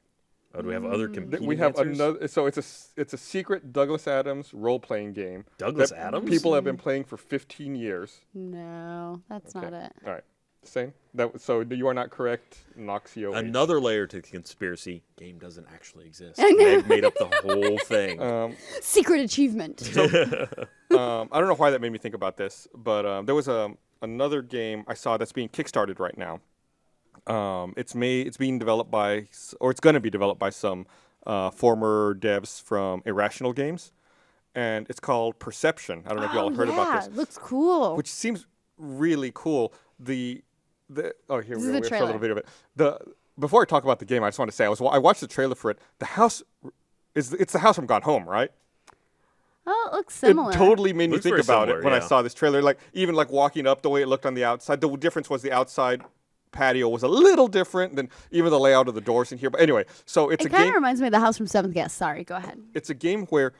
Oh, do we have other competing We have answers? another. So it's a secret Douglas Adams role-playing game. Douglas that Adams? People have been playing for 15 years. No, that's not it. All right. Same. So you are not correct, Noxio. Another layer to the conspiracy. Game doesn't actually exist. Meg made up the whole thing. Secret achievement. I don't know why that made me think about this, but there was another game I saw that's being kickstarted right now. It's being developed by, or it's going to be developed by some former devs from Irrational Games, and it's called Perception. I don't know if y'all heard about this, Looks cool. which seems really cool. Here we This go. is the We have a trailer. little video of it. Before I talk about the game, I just want to say I watched the trailer for it. The house it's the house from Gone Home, right? Oh, it looks similar. It totally made me Looks think very about similar, it when I yeah. saw this trailer. Like even like walking up, the way it looked on the outside. The difference was the outside patio was a little different than even the layout of the doors in here. But anyway, so it's It a kind of game. reminds me of the house from Seventh Guest. Sorry, go ahead. It's a game where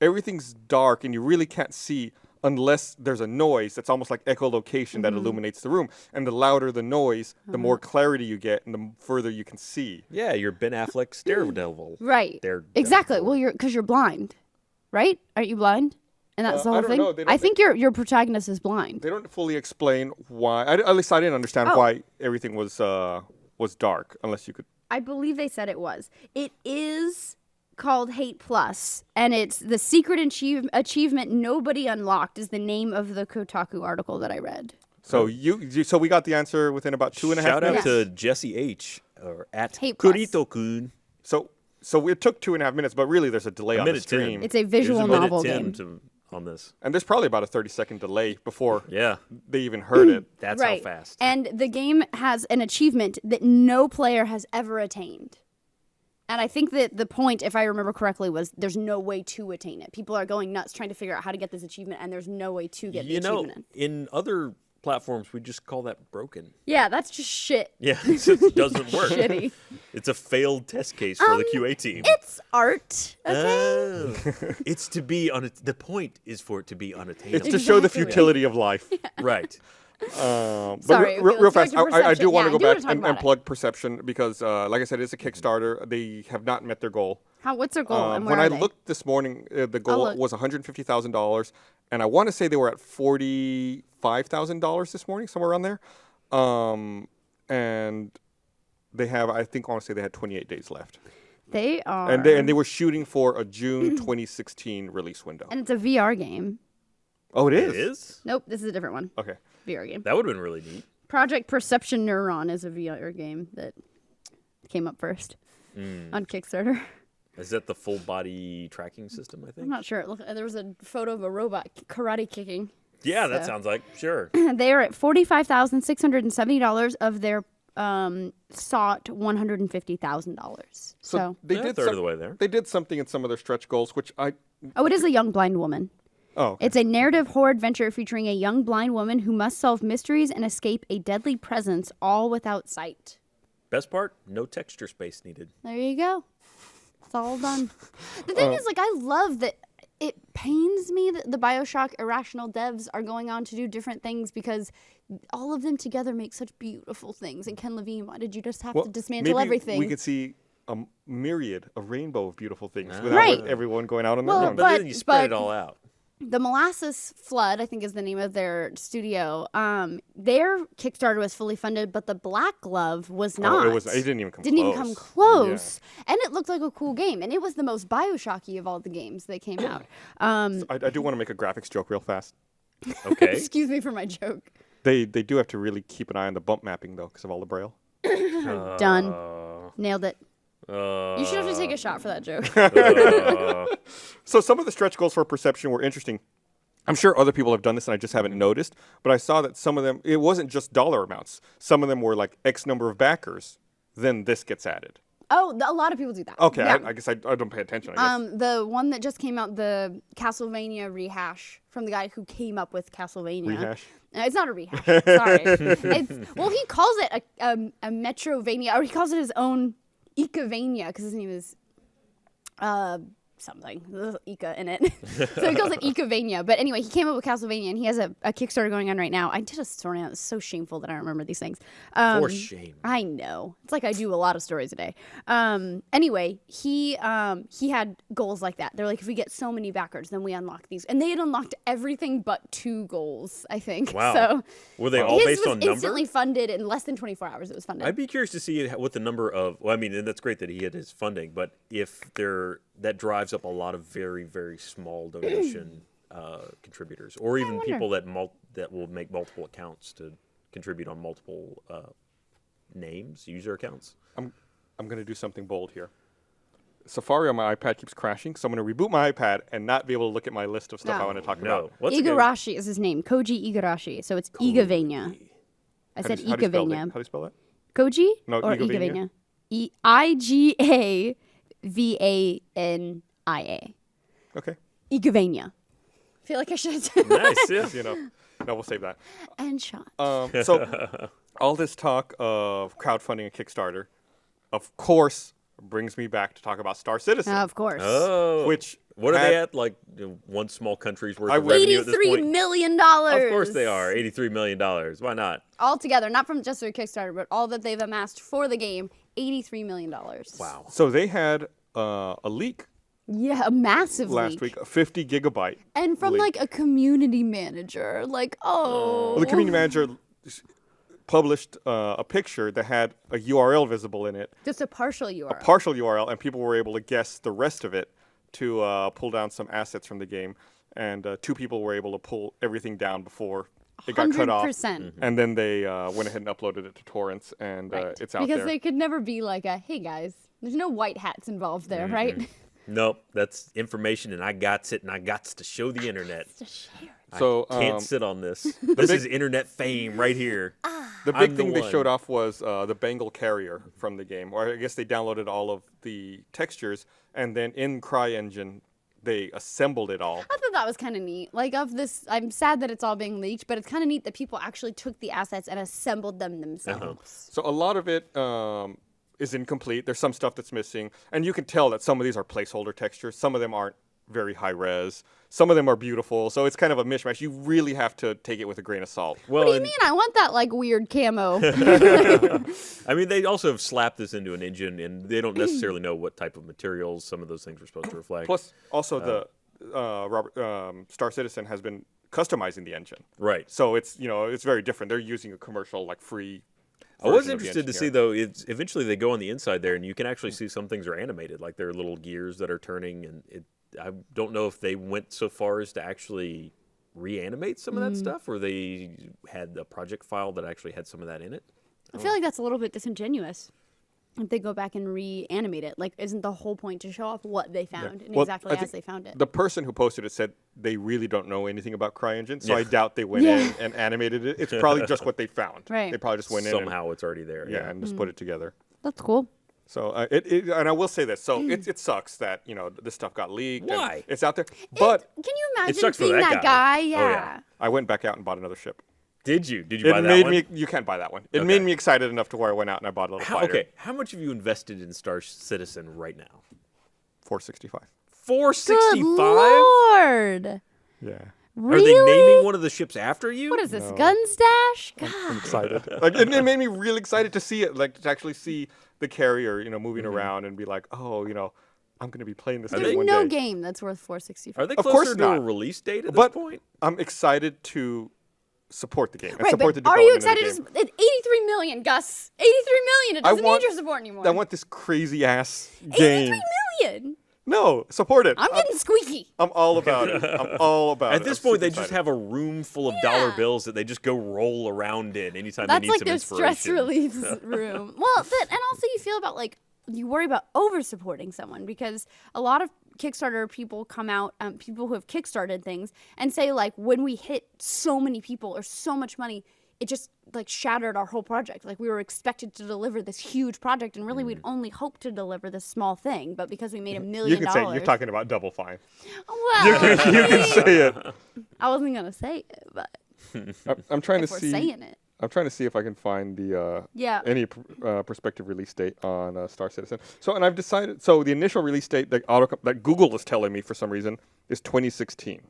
everything's dark and you really can't see unless there's a noise that's almost like echolocation that illuminates the room. And the louder the noise, the more clarity you get and the further you can see. Yeah, you're Ben Affleck's Daredevil. Right. Daredevil. Exactly. Well, because you're blind, right? Aren't you blind? And that's the I whole don't thing. know. They don't- I think your protagonist is blind. They don't fully explain why. At least I didn't understand Oh. why everything was dark, unless you could I believe they said it was. It is called Hate Plus, and it's the secret achievement nobody unlocked is the name of the Kotaku article that I read. So so we got the answer within about 2.5 minutes. Shout out to Jesse H. or at Hate Plus. Kurito-kun. So it took 2.5 minutes, but really there's a delay on the minute 10. stream. It's a visual There's a novel minute game. 10 on this. And there's probably about a 30-second delay before Yeah, they even heard it. that's Right. how fast. And the game has an achievement that no player has ever attained. And I think that the point, if I remember correctly, was there's no way to attain it. People are going nuts trying to figure out how to get this achievement, and there's no way to get the achievement. In other platforms, we just call that broken. Yeah, that's just shit. Yeah, it just doesn't work. Shitty. It's a failed test case for the QA team. It's art, okay? Oh. It's to be the point is for it to be unattainable. It's to show the Exactly. futility of life. Right. But Sorry, real let's go fast, to I do Perception. want to Yeah, go do wanna back talk and about it. plug Perception because, like I said, it's a Kickstarter. They have not met their goal. What's their goal, and where When are I they? looked this morning, the goal look. was $150,000, and I want to say they were at $45,000 this morning, somewhere around there. And they have, I want to say they had 28 days left, They are... and they were shooting for a June 2016 release window. And it's a VR game. Oh, it It is. is? Nope, this is a different one. Okay. VR game. That would have been really neat. Project Perception Neuron is a VR game that came up first on Kickstarter. Is that the full body tracking system, I I'm think? not sure. Look, there was a photo of a robot karate kicking. Yeah, that So- sounds like, sure. They are at $45,670 of their sought $150,000. So, they Yeah, did third of the way there. They did something in some of their stretch goals, which it is a young blind woman. oh, It's a narrative horror adventure featuring a young blind woman who must solve mysteries and escape a deadly presence, all without sight. Best part, no texture space needed. There you go. It's all done. The thing is, like, I love that it pains me that the BioShock Irrational devs are going on to do different things because all of them together make such beautiful things. And Ken Levine, why did you just have to dismantle maybe everything? we could see a myriad, a rainbow of beautiful things without Right. everyone going out on Well, their own. But then you spread it all out. The Molasses Flood, I think is the name of their studio. Their Kickstarter was fully funded, but the Black Glove was not. It didn't even come Didn't close. even come close. And it looked like a cool game. And it was the most Bioshocky of all the games that came out. I do want to make a graphics joke real fast. Okay. Excuse me for my joke. They do have to really keep an eye on the bump mapping, though, because of all the braille. Done. Nailed it. You should have to take a shot for that joke. So some of the stretch goals for Perception were interesting. I'm sure other people have done this and I just haven't noticed, but I saw that some of them, it wasn't just dollar amounts. Some of them were like X number of backers, then this gets added. Oh, a lot of people do that. Okay, Yeah. I guess I don't pay attention, I guess. The one that just came out, the Castlevania rehash from the guy who came up with Castlevania. Rehash? It's not a rehash. Sorry. Well, he calls it a Metrovania, or he calls it his own Icavania because his name is something. There's Ica in it. So he calls it Icavania. But anyway, he came up with Castlevania, and he has a Kickstarter going on right now. I did a story on it. It's so shameful that I don't remember these things. For shame. I know. It's like I do a lot of stories a day. Anyway, he had goals like that. They're like, if we get so many backers, then we unlock these. And they had unlocked everything but 2 goals, I think. Wow. So Were they all his based was on number? instantly funded in less than 24 hours. It was funded. I'd be curious to see what the number of. Well, I mean, and that's great that he had his funding, but if that drives up a lot of very, very small donation contributors, or even people that will make multiple accounts to contribute on multiple names, user accounts. I'm going to do something bold here. Safari on my iPad keeps crashing, so I'm going to reboot my iPad and not be able to look at my list of stuff I No. want to talk No, about. what's the game? Igarashi is his name. Koji Igarashi. So it's Igavania. I said How do you spell that? Igavania. How do you spell that? Koji No, or Igavania? Igavania? Igavania. Okay. Igavania. I feel like I should. Nice, yeah. No, we'll save that. And shot. So all this talk of crowdfunding and Kickstarter, of course, brings me back to talk about Star Citizen, Of course. Oh, which what are had- they at? Like one small country's worth I of would- revenue at this $83 point? million. Of course they are. $83 million. Why not? All together, not from just their Kickstarter, but all that they've amassed for the game, $83 million. Wow. So they had a leak Yeah, a massive last leak. week, a 50 gigabyte. And from leak. like a community manager. Like, oh. Well, the community manager published a picture that had a URL visible in it, Just a partial URL. a partial URL, and people were able to guess the rest of it to pull down some assets from the game. And 2 people were able to pull everything down before it got cut off. 100%. And then they went ahead and uploaded it to torrents, and it's out because there. they could never be like a, hey guys, there's no white hats involved there, right? Nope, that's information, and I got it, and I got to show the internet. To share it. So Can't sit on this. This is internet fame right here. the I'm big the thing they one. showed off was the Bengal carrier from the game, or I guess they downloaded all of the textures, and then in CryEngine they assembled it all. I thought that was kind of neat. Like, of this, I'm sad that it's all being leaked, but it's kind of neat that people actually took the assets and assembled them themselves. So a lot of it is incomplete. There's some stuff that's missing, and you can tell that some of these are placeholder textures. Some of them aren't very high res. Some of them are beautiful. So it's kind of a mishmash. You really have to take it with a grain of salt. Well, What do you mean? I want that, like, weird camo. I mean, they also have slapped this into an engine, and they don't necessarily know what type of materials some of those things are supposed to reflect. Plus, also the Star Citizen has been customizing the engine. Right. So it's it's very different. They're using a commercial like free. I was version of the interested to engine see here. though. It's eventually they go on the inside there, and you can actually see some things are animated, like there are little gears that are turning, and I don't know if they went so far as to actually reanimate some of that stuff, or they had a project file that actually had some of that in it. I feel like that's a little bit disingenuous. If they go back and reanimate it, like, isn't the whole point to show off what they found and Well, exactly I as think they found it? The person who posted it said they really don't know anything about CryEngine, so Yeah. I doubt they went in and animated it. It's probably just what they found. Right. They probably just went in Somehow it's already there. and, and just put it together. That's cool. So and I will say this. So it sucks that this stuff got leaked. and Why? it's out there, but Can you imagine sucks for being that that guy. guy? Oh, Yeah. yeah. I went back out and bought another ship. Did you? Did you It buy that made one? me. You can't buy that one. It Okay. made me excited enough to where I went out and I bought a little fighter. Okay, how much have you invested in Star Citizen right now? 465. Good 465? Lord. Yeah. Are Really? they naming one of the ships after you? What is this, gun stash? God. I'm excited. Like it made me really excited to see it. Like to actually see the carrier, moving around and be like, oh, I'm going to be playing this There's game one no day. game that's worth 465. Are they Of closer course to a not. release date at But this point? I'm excited to support the game and Right, support but the are you development excited? of the game. It's 83 million, Gus. 83 million. It I doesn't want- need your support anymore. I want this crazy ass game. 83 million. No, support it. I'm getting squeaky. I'm all about it. I'm all about it. At this I'm point, super they just excited. have a room full of dollar Yeah. bills that they just go roll around in anytime That's they need like some their inspiration. stress relief room. Well, and also you feel about like you worry about over supporting someone because a lot of Kickstarter people come out, people who have kickstarted things and say like when we hit so many people or so much money, it just like shattered our whole project. Like we were expected to deliver this huge project and really we'd only hoped to deliver this small thing, but because we made $1 million. You can say it. You're talking about Double Fine. Well, You can say it. I wasn't gonna say it, but I'm trying if to we're see. saying it. I'm trying to see if I can find the Yeah. any prospective release date on Star Citizen. So, and I've decided. So, the initial release date that Google is telling me for some reason is 2016.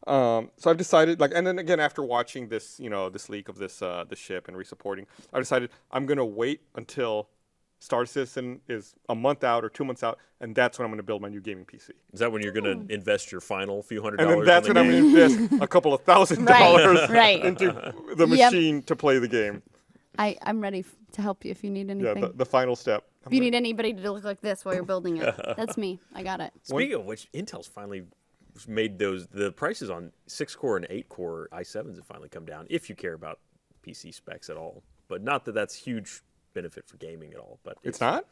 So I've decided, and then again after watching this, this leak of this ship and resupporting, I decided I'm gonna wait until Star Citizen is a month out or 2 months out, and that's when I'm gonna build my new gaming PC. Is that when you're going to invest your final few $100? And then that's in when the I'm game? gonna invest a couple of $1,000 Right. into the Yep. machine to play the game. I'm ready to help you if you need anything. Yeah, the final step. If you need anybody to look like this while you're building it, that's me. I got it. Speaking of which, Intel's finally made the prices on 6-core and 8-core i7s have finally come down, if you care about PC specs at all. But not that that's huge benefit for gaming at all. But It's not?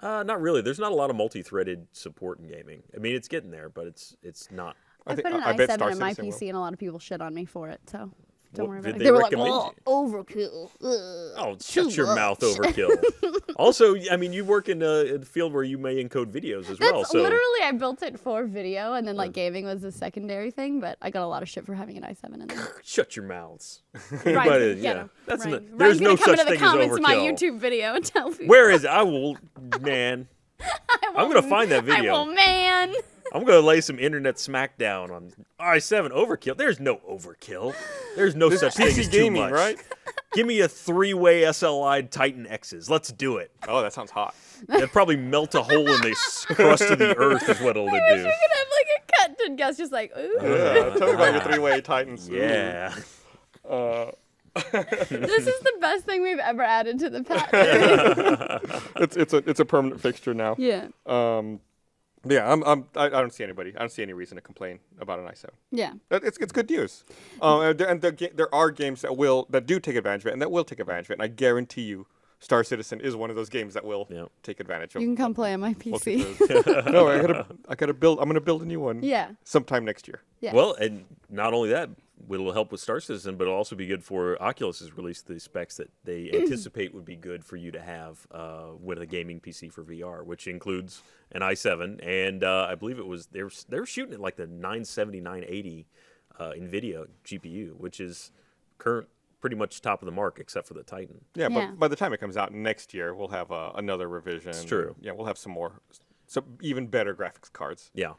Not really. There's not a lot of multi-threaded support in gaming. I mean, it's getting there, but it's not. I put an I bet Star i7 in my Citizen will. PC, and a lot of people shit on me for it. So don't What worry did about it. they They were like, recommend "Oh, overkill." Ugh, Oh, too shut your mouth, much." overkill. Also, I mean, you work in a field where you may encode videos as well. That's So literally I built it for video, and then like gaming was a secondary thing. But I got a lot of shit for having an i7 in there. shut your mouths. Ryan's But, gonna yeah, get him. that's Ryan. not- Ryan's there's gonna no come such into the thing as comments of my overkill. YouTube video and tell people. Where is it? I will, man. I'm going to find that I video. will, man. I'm going to lay some internet smackdown on i7 overkill. There's no overkill. There's no such thing PC as gaming, too much. right? Give me a 3-way SLI Titan X's. Let's do it. Oh, that sounds hot. It'd probably melt a hole in the crust of the earth is what it'll do. You're gonna have like a cut to Gus, just like ooh. Yeah, tell me about your 3-way Titans. Yeah. This is the best thing we've ever added to the patch. It's a permanent fixture now. Yeah. Yeah, I don't see anybody. I don't see any reason to complain about an ISO. Yeah. It's good news. There are games that do take advantage of it, and that will take advantage of it. And I guarantee you, Star Citizen is one of those games that will take advantage of. You can come play on my PC. No, I gotta build. I'm gonna build a new one. Yeah. Sometime next year. Yeah. Well, and not only that, it'll help with Star Citizen, but it'll also be good for Oculus has released the specs that they anticipate would be good for you to have with a gaming PC for VR, which includes an i7, and I believe it was they were shooting at like the 970, 980 NVIDIA GPU, which is pretty much top of the mark except for the Titan. Yeah, but by the time it comes out next year, we'll have another revision. It's true. Yeah, we'll have some even better graphics cards. Yeah.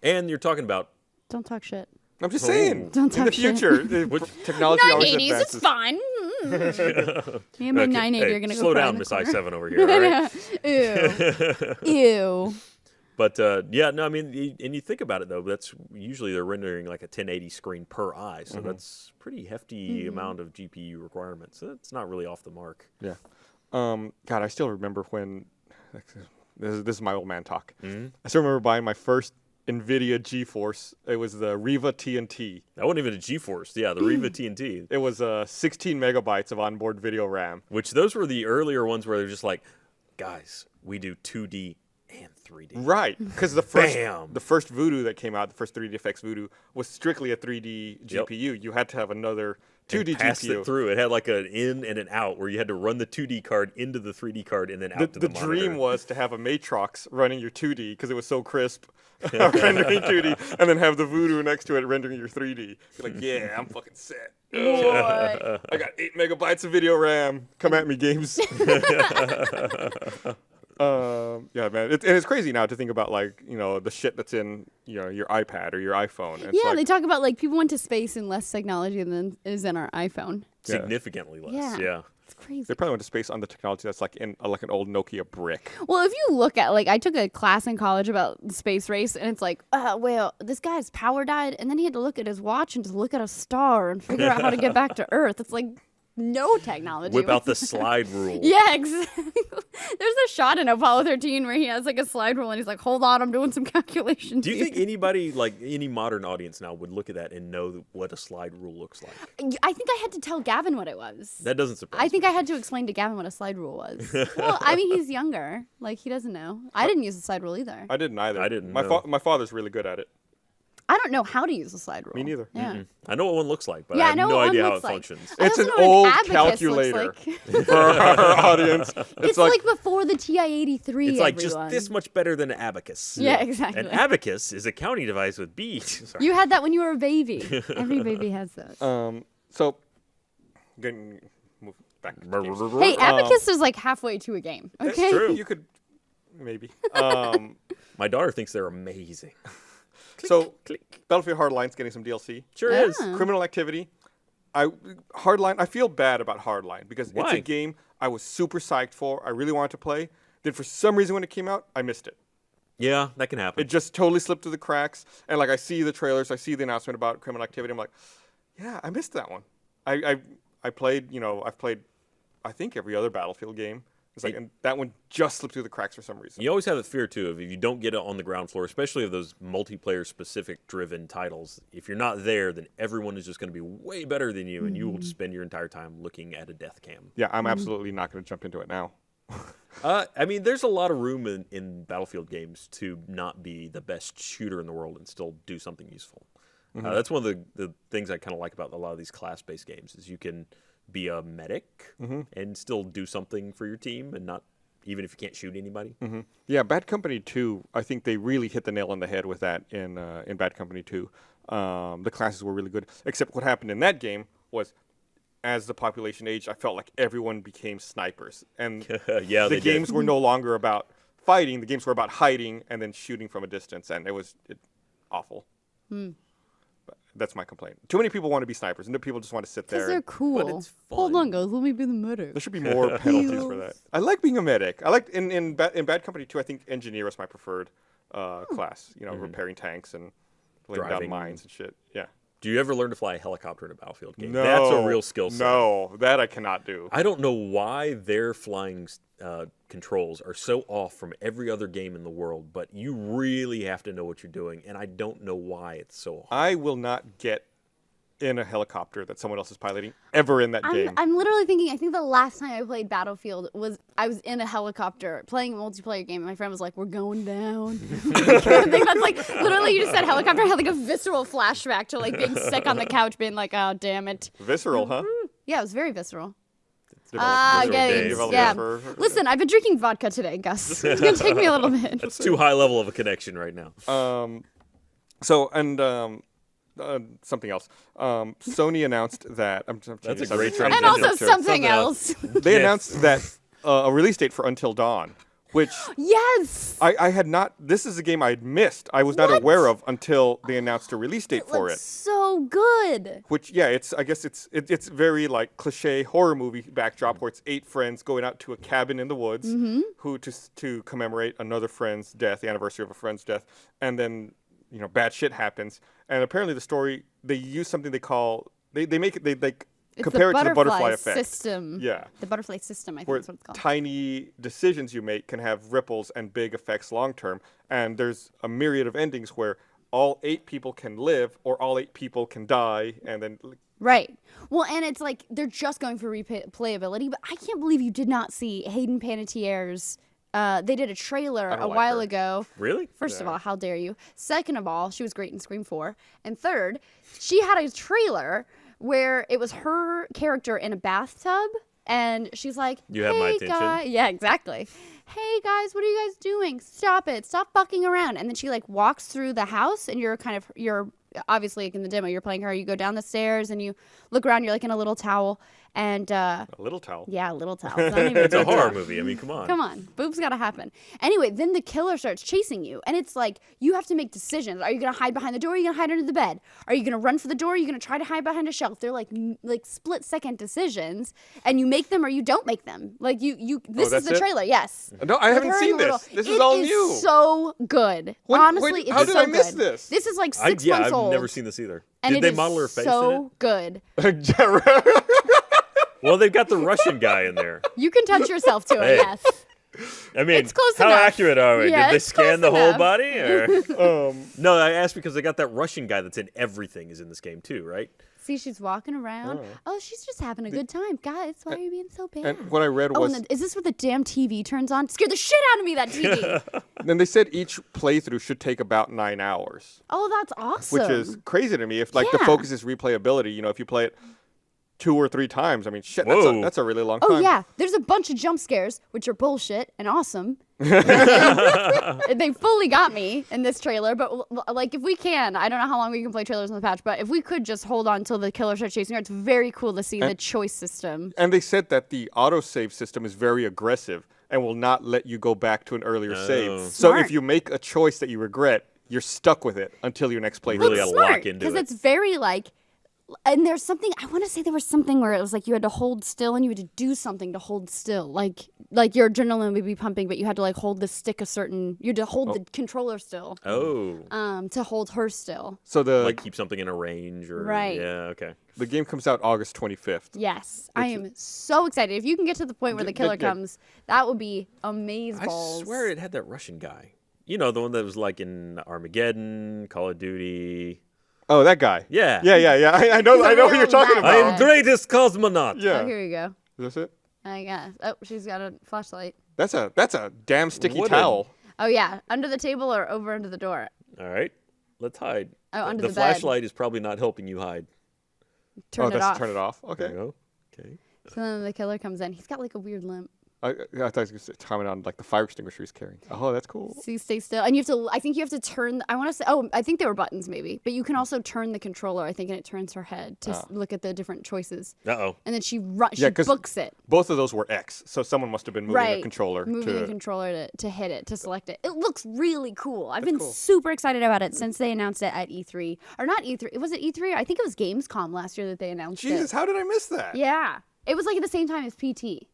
And you're talking about. Don't talk shit. I'm just saying. Don't talk in the future, technology always 980s, advances. it's fine. Me and my 980 are gonna slow go down, Miss i7 over here. All right. Ew. Ew. But yeah, no, I mean, and you think about it though, that's usually they're rendering like a 1080 screen per eye, so that's pretty hefty amount of GPU requirements. So that's not really off the mark. Yeah. God, I still remember when. This is my old man talk. I still remember buying my first NVIDIA GeForce. It was the Riva TNT. That wasn't even a GeForce. Yeah, the Riva TNT. It was 16 megabytes of onboard video RAM. Which those were the earlier ones where they're just like, guys, we do 2D and 3D. Right, because the first Voodoo that came out, the first 3D effects Voodoo, was strictly a 3D GPU. You had to have another 2D passed GPU. It through. It had like an in and an out where you had to run the 2D card into the 3D card and then out to the monitor. The dream was to have a Matrox running your 2D because it was so crisp, rendering 2D, and then have the Voodoo next to it rendering your 3D. You're like, yeah, I'm fucking set. What? I got 8 megabytes of video RAM. Come at me, games. Yeah, man, it's crazy now to think about the shit that's in your iPad or your iPhone. They talk about like people went to space in less technology than is in our iPhone. Significantly less. Yeah. It's crazy. They probably went to space on the technology that's like in like an old Nokia brick. Well, if you look at I took a class in college about the space race, and it's like, well, this guy's power died, and then he had to look at his watch and just look at a star and figure out how to get back to Earth. It's like. No technology. Whip out the slide rule. Yeah, exactly. There's a shot in Apollo 13 where he has like a slide rule and he's like, hold on, I'm doing some calculations. Do you think anybody, like any modern audience now, would look at that and know what a slide rule looks like? I think I had to tell Gavin what it was. That doesn't surprise me. I think I had to explain to Gavin what a slide rule was. Well, I mean, he's younger. Like, he doesn't know. I didn't use the slide rule either. I didn't either. I didn't My father's really good at it. I don't know how to use the slide rule. Me neither. Yeah. I know what one looks like, but Yeah, I have no idea how it like. functions. It's an also know old what an abacus calculator looks like. for our audience. It's like before the TI-83. It's like just this much better than an abacus. Yeah, exactly. An abacus is a counting device with beads. Sorry. You had that when you were a baby. Every baby has that. So, getting move back to games. Hey, abacus is like halfway to a game. Okay. It's true. You could maybe. My daughter thinks they're amazing. So, Battlefield Hardline's getting some DLC. Sure is. Criminal Activity. Hardline. I feel bad about Hardline because it's Why? a game I was super psyched for. I really wanted to play. Then for some reason when it came out, I missed it. Yeah, that can happen. It just totally slipped through the cracks. And I see the trailers, I see the announcement about Criminal Activity. I'm like, yeah, I missed that one. I played. I've played, I think every other Battlefield game. It's like, and that one just slipped through the cracks for some reason. You always have the fear, too, of if you don't get it on the ground floor, especially of those multiplayer-specific driven titles, if you're not there, then everyone is just going to be way better than you, and you will spend your entire time looking at a death cam. Yeah, I'm absolutely not going to jump into it now. I mean, there's a lot of room in Battlefield games to not be the best shooter in the world and still do something useful. That's one of the things I kind of like about a lot of these class-based games is you can be a medic and still do something for your team and not even if you can't shoot anybody. Yeah, Bad Company 2, I think they really hit the nail on the head with that in Bad Company 2. The classes were really good, except what happened in that game was as the population aged, I felt like everyone became snipers. And the games were no longer about fighting. The games were about hiding and then shooting from a distance, and it was awful. But that's my complaint. Too many people want to be snipers, and people just want to sit there. Because they're cool. But it's fun. Hold on, guys. Let me be the medic. There should be more penalties for that. I like being a medic. I like in Bad Company 2, I think engineer was my preferred class. Repairing tanks and laying down Driving. mines and shit. Yeah. Do you ever learn to fly a helicopter in a Battlefield game? No, That's a real skill set. No, that I cannot do. I don't know why their flying controls are so off from every other game in the world, but you really have to know what you're doing, and I don't know why it's so hard. I will not get in a helicopter that someone else is piloting ever in that game. I'm literally thinking, I think the last time I played Battlefield was I was in a helicopter playing a multiplayer game, and my friend was like, we're going down. I think that's like, literally you just said helicopter, I had like a visceral flashback to like being sick on the couch, being like, oh, damn it. Visceral, huh? Yeah, it was very visceral. Visceral Okay, Dave. yeah. Listen, I've been drinking vodka today, Gus. It's going to take me a little bit. That's too high level of a connection right now. Something else. Sony announced that That's a great transition. And also something else. They announced that a release date for Until Dawn, which Yes! I had not. This is a game I had missed. I was not aware of until they announced a release date for it. So good. Which, yeah, I guess it's very like cliche horror movie backdrop where it's 8 friends going out to a cabin in the woods who to commemorate another friend's death, the anniversary of a friend's death, and then bad shit happens. And apparently the story, they use something they call they compare it to the butterfly effect system. Yeah, the butterfly system, I think where that's what it's called. tiny decisions you make can have ripples and big effects long term. And there's a myriad of endings where all 8 people can live or all 8 people can die, and then Right. Well, and it's like they're just going for replayability, but I can't believe you did not see Hayden Panettiere's. They did a trailer a while ago. Really? First of all, how dare you? Second of all, she was great in Scream 4. And third, she had a trailer where it was her character in a bathtub, and she's like, You have my attention. Yeah, exactly. Hey guys, what are you guys doing? Stop it. Stop fucking around. And then she like walks through the house, and you're obviously like in the demo, you're playing her. You go down the stairs and you look around, you're like in a little towel. And a little towel. yeah, a little towel. It's not even It's a big horror towel. movie. I mean, come on. Come on, boobs gotta happen. Anyway, then the killer starts chasing you, and it's like you have to make decisions. Are you gonna hide behind the door? Or are you gonna hide under the bed? Are you gonna run for the door? Or are you gonna try to hide behind a shelf? They're like split-second decisions, and you make them or you don't make them. Like you. This is the trailer. Yes. No, I With haven't her seen in the this. little- This is all It new. is so good. Honestly, it's how did so I miss good. this? This is like 6 Yeah, months I've old. never seen this either. And Did it they is model her face so good. Well, they've got the Russian guy in there. You can touch yourself to it. Hey. Yes. I mean, It's close how enough. accurate are we? Yeah, Did they it's scan close the whole enough. body? Or? No, I asked because they got that Russian guy that's in everything is in this game too, right? See, she's walking around. Oh, she's just having a good time. Guys, why are you being so bad? And what I read Oh, was, and is this where the damn TV turns on? Scared the shit out of me, that TV. then they said each playthrough should take about 9 hours, Oh, that's awesome. which is crazy to me. If the Yeah. focus is replayability, if you play it 2 or 3 times, I mean, shit, Whoa. that's a really long Oh, time. yeah. There's a bunch of jump scares, which are bullshit and awesome. They fully got me in this trailer, but like if we can, I don't know how long we can play trailers in the patch, but if we could just hold on until the killer starts chasing her, it's very cool to see the choice system. And they said that the autosave system is very aggressive and will not let you go back to an earlier save. So Smart. if you make a choice that you regret, you're stuck with it until your next playthrough. Really gotta lock into Because it. it's very like, and there's something, I want to say there was something where it was like you had to hold still and you had to do something to hold still. Like your adrenaline would be pumping, but you had to like hold the stick you had to hold the controller still. Oh. To hold her still. So Like keep something in a range or Right. Yeah, okay. the game comes out August 25th. Yes. I am so excited. If you can get to the point where the killer good. comes, that would be amazeballs. I swear it had that Russian guy. You know, the one that was like in Armageddon, Call of Duty. Oh, that guy. Yeah. Yeah. I know He's a who you're real talking loud I about. am greatest cosmonaut. Yeah. Oh, here we go. Is this it? I guess. Oh, she's got a flashlight. That's a damn sticky What a- towel. Oh, yeah. Under the table or over under the door? All right. Let's hide. Oh, under the the bed. flashlight is probably not helping you hide. Turn it off. Turn it off. There Okay. you go. Okay. So then the killer comes in. He's got like a weird limp. I thought he was commenting on like the fire extinguisher he's carrying. Oh, that's cool. So you stay still, and I think you have to turn. I want to say, I think they were buttons maybe, but you can also turn the controller. I think, and it turns her head to look at the different choices. Uh-oh. And then she 'cause books it. Both of those were X, so someone must have been moving Right, a controller. moving to, the controller to hit it, to select it. It looks really cool. I've been super excited about it since they announced it at E3, or not E3. Was it E3? I think it was Gamescom last year that they announced Jesus, it. how did I miss that? Yeah, it was like at the same time as PT.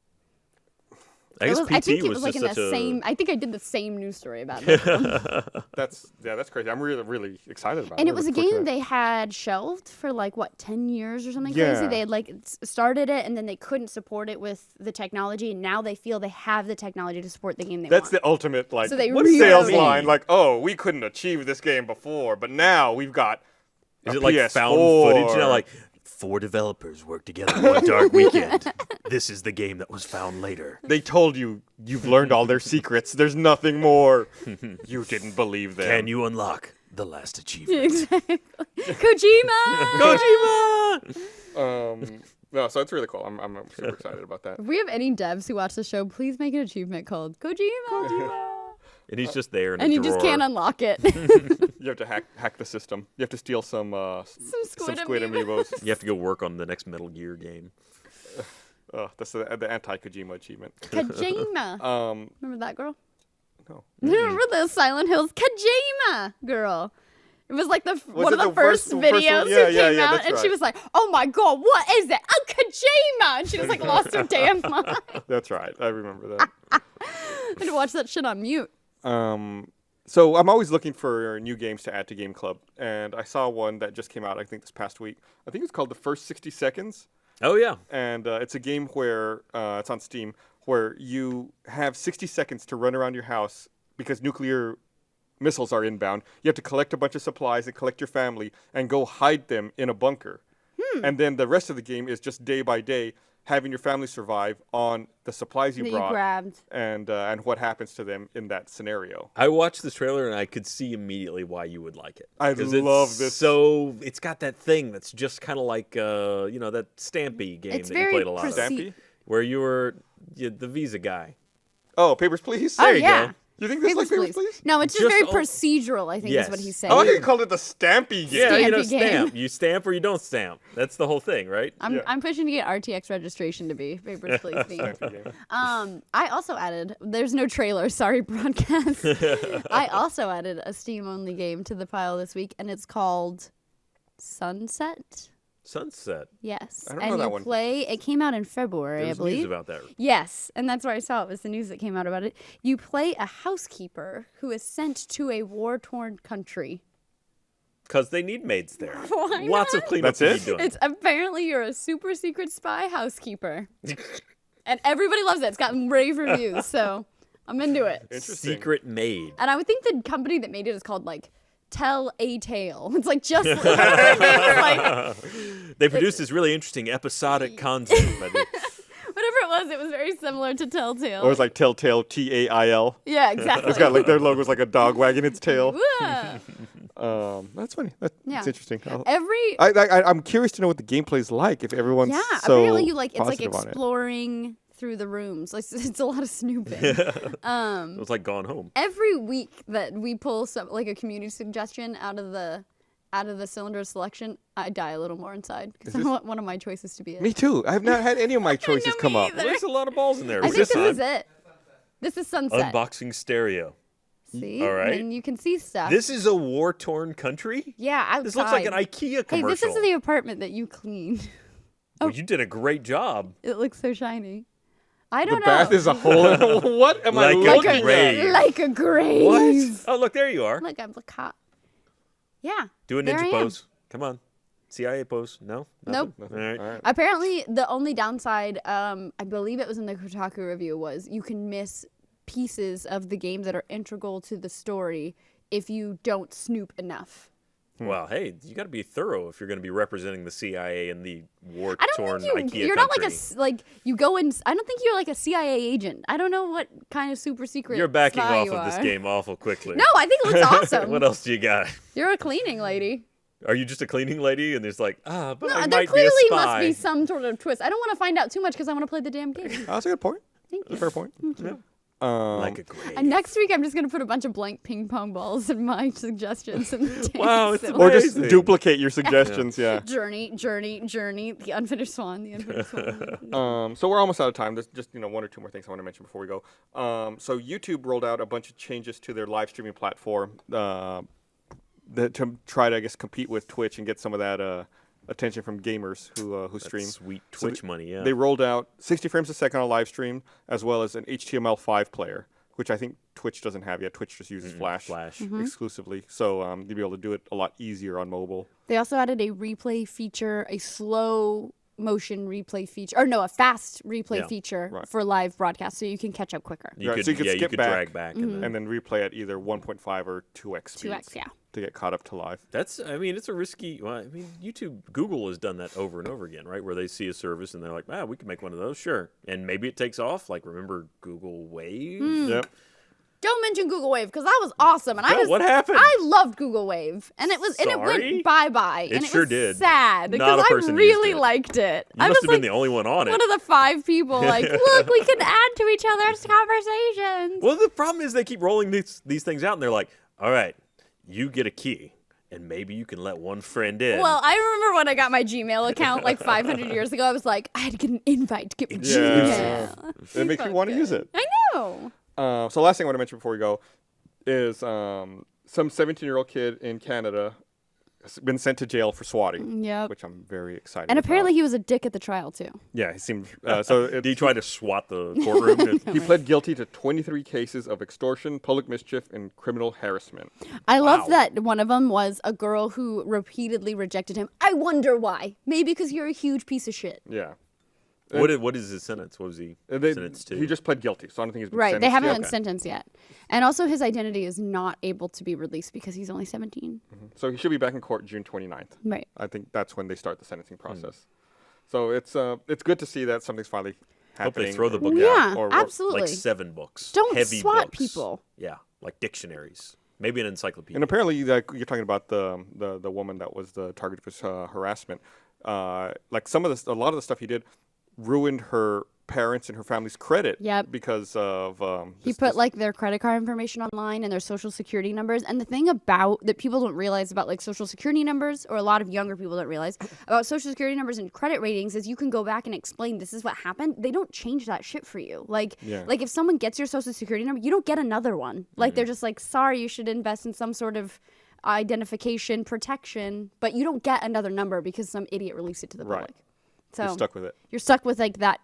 I guess I think PT it was was like just in the such a. same. I think I did the same news story about it. That's crazy. I'm really excited about it. And I it was a look forward to game that. they had shelved for like what 10 years or something Yeah. crazy. They had like started it and then they couldn't support it with the technology. And now they feel they have the technology to support the game they That's want. the ultimate like So they sales really- line. Like, oh, we couldn't achieve this game before, but now we've got. Is a it like PS4. found footage? You know, like 4 developers worked together one dark weekend. This is the game that was found later. They told you you've learned all their secrets. There's nothing more. You didn't believe them. Can you unlock the last achievement? Exactly. Kojima! No, so it's really cool. I'm super excited about that. If we have any devs who watch the show, please make an achievement called Kojima. And he's just there in And a you drawer. just can't unlock it. You have to hack the system. You have to steal some squid amiibos. You have to go work on the next Metal Gear game. That's the anti-Kojima achievement. Kojima. Remember that girl? No. Remember the Silent Hills Kojima girl? It was like one it of the the first first one? videos Yeah, who yeah, came yeah, out, that's and she right. was like, "Oh my god, what is it? Oh, Kojima!" And she just like lost her damn mind. That's right. I remember that. I had to watch that shit on mute. So I'm always looking for new games to add to Game Club, and I saw one that just came out. I think this past week. I think it's called The First 60 Seconds, Oh, yeah. and it's a game where it's on Steam, where you have 60 seconds to run around your house because nuclear missiles are inbound. You have to collect a bunch of supplies and collect your family and go hide them in a bunker. And then the rest of the game is just day by day having your family survive on the supplies you That brought you grabbed. and what happens to them in that scenario. I watched this trailer and I could see immediately why you would like it. I 'Cause love this. So it's got that thing that's just kind of like that Stampy game It's that you very played a lot of, Stampy? where you were the Visa guy. Oh, Papers, Please? Oh, you yeah. go. You think this is like Papers, Please? No, it's just Just very all- procedural, I think is what Yes. he's saying. Oh, you called it the Stampy game. Yeah, you know, Stampy game. stamp. You stamp or you don't stamp. That's the whole thing, right? I'm pushing to get RTX registration to be Papers, Please themed. Stampy game. I also added, there's no trailer, sorry broadcast. I also added a Steam-only game to the pile this week, and it's called Sunset. Sunset. Yes. I don't and know that you one. play, it came out in February, There's I believe. news about that. Yes, and that's where I saw it, was the news that came out about it. You play a housekeeper who is sent to a war-torn country. Because they need maids there. Why Lots not? of cleanup That's to it? be done. It's apparently you're a super secret spy housekeeper. And everybody loves it. It's gotten rave reviews, so I'm into it. Interesting. Secret maid. And I would think the company that made it is called like Tell a Tale. It's like just like, They produced this really interesting episodic content. But whatever it was very similar to Telltale. Or it's like Telltale, Tail. Yeah, exactly. It's got like their logo's like a dog wagging its tail. Whoa. That's funny. That's Yeah. interesting. I'm curious to know what the gameplay is like if everyone's Yeah, so apparently you like it's like positive on it. exploring through the rooms. Like it's a lot of snooping. it was like Gone Home. Every week that we pull some like a community suggestion out of the cylinder selection, I die a little more inside because I want one of my choices to be it. Me too. I have not had any of my choices come up. either. There's a lot of balls in there. I What's think this time? is it. This is Sunset. Unboxing stereo. See? All right. And you can see stuff. This is a war-torn country? yeah, outside. This looks like an IKEA Hey, commercial. this is the apartment that you cleaned. Well, you did a great job. It looks so shiny. I The don't know. bath is a hole. What am I Like a looking at? grave. like a grave. What? Oh, look, there you are. Look, I'm like hot. Yeah. Do a there I ninja am. pose. Come on. CIA pose. No? Nope. Nothing? All right. All right. Apparently, the only downside, I believe it was in the Kotaku review, was you can miss pieces of the game that are integral to the story if you don't snoop enough. Well, hey, you got to be thorough if you're going to be representing the CIA in the I war-torn don't think IKEA you're not country. like you go in. I don't think you're like a CIA agent. I don't know what kind of super secret. You're backing spy off you of this are. game awful quickly. No, I think it looks awesome. What else do you got? You're a cleaning lady. Are you just a cleaning lady? And there's like, but No, I there might clearly be a spy. must be some sort of twist. I don't want to find out too much because I want to play the damn game. Oh, that's a good point. Thank you. Fair point. Like a grave. And next week, I'm just gonna put a bunch of blank ping pong balls in my suggestions. And Wow, it's Or just Amazing. duplicate your suggestions. Yeah. journey, the unfinished swan, So we're almost out of time. There's just one or two more things I want to mention before we go. So YouTube rolled out a bunch of changes to their live streaming platform to try to, I guess, compete with Twitch and get some of that attention from gamers who stream. Sweet So Twitch money, yeah. They rolled out 60 frames a second on live stream, as well as an HTML5 player, which I think Twitch doesn't have yet. Twitch just uses Flash exclusively, so you'll be able to do it a lot easier on mobile. They also added a replay feature, a slow motion replay feature, or no, a fast replay feature for live broadcast, so you can catch up quicker. You could, so you could skip back, drag back and then replay at either 1.5 or 2x speeds 2x, yeah. to get caught up to live. That's, I mean, it's a risky. Well, I mean, Google has done that over and over again, right? Where they see a service and they're like, "Ah, we can make one of those, sure." And maybe it takes off. Like, remember Google Wave? Yep. Don't mention Google Wave because that was awesome, and What happened? I loved Google Wave, and it went bye-bye, and it sure was did. sad Not because a person I really used it. liked it. You I must was have been the only one on it. one of the 5 people. Like, look, we can add to each other's conversations. Well, the problem is they keep rolling these things out, and they're like, "All right, you get a key, and maybe you can let one friend in." Well, I remember when I got my Gmail account like 500 years ago. I was like, I had to get an invite to get my Gmail. It makes me want to use it. I know. So last thing I want to mention before we go is some 17-year-old kid in Canada has been sent to jail for swatting. Yep. Which I'm very excited And about. apparently he was a dick at the trial too. Yeah, he seemed so. Did he try to swat the courtroom? He pled guilty to 23 cases of extortion, public mischief, and criminal harassment. I love that one of them was a girl who repeatedly rejected him. I wonder why. Maybe because you're a huge piece of shit. Yeah. What is his sentence? What was he sentenced to? He just pled guilty, so I don't think he's been Right, sentenced they haven't yet. been sentenced yet. And also his identity is not able to be released because he's only 17. So he should be back in court June 29th. Right. I think that's when they start the sentencing process. So it's good to see that something's finally Hope happening. they throw the book Yeah, out. or- absolutely. Like 7 books. Don't heavy swat books. people. Yeah, like dictionaries. Maybe an encyclopedia. And apparently, like, you're talking about the woman that was the target of his harassment. Like a lot of the stuff he did ruined her parents and her family's credit. Yep. Because of He put like their credit card information online and their social security numbers. And the thing about that people don't realize about like social security numbers, or a lot of younger people don't realize about social security numbers and credit ratings, is you can go back and explain this is what happened. They don't change that shit for you. Like if someone gets your social security number, you don't get another one. Like they're just like, sorry, you should invest in some sort of identification protection, but you don't get another number because some idiot released it to the public. So you're stuck with it. You're stuck with like that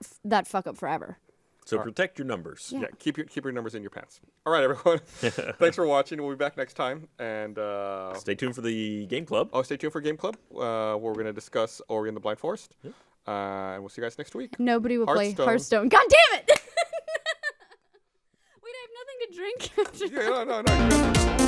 fuck up forever. So protect your numbers. Yeah, keep your numbers in your pants. All right, everyone. Thanks for watching. We'll be back next time. And Stay tuned for the Game Club. oh, stay tuned for Game Club, where we're going to discuss Ori and the Blind Forest. And we'll see you guys next week. Nobody will play Hearthstone. Hearthstone. God damn it! Wait, I have nothing to drink. Yeah, no.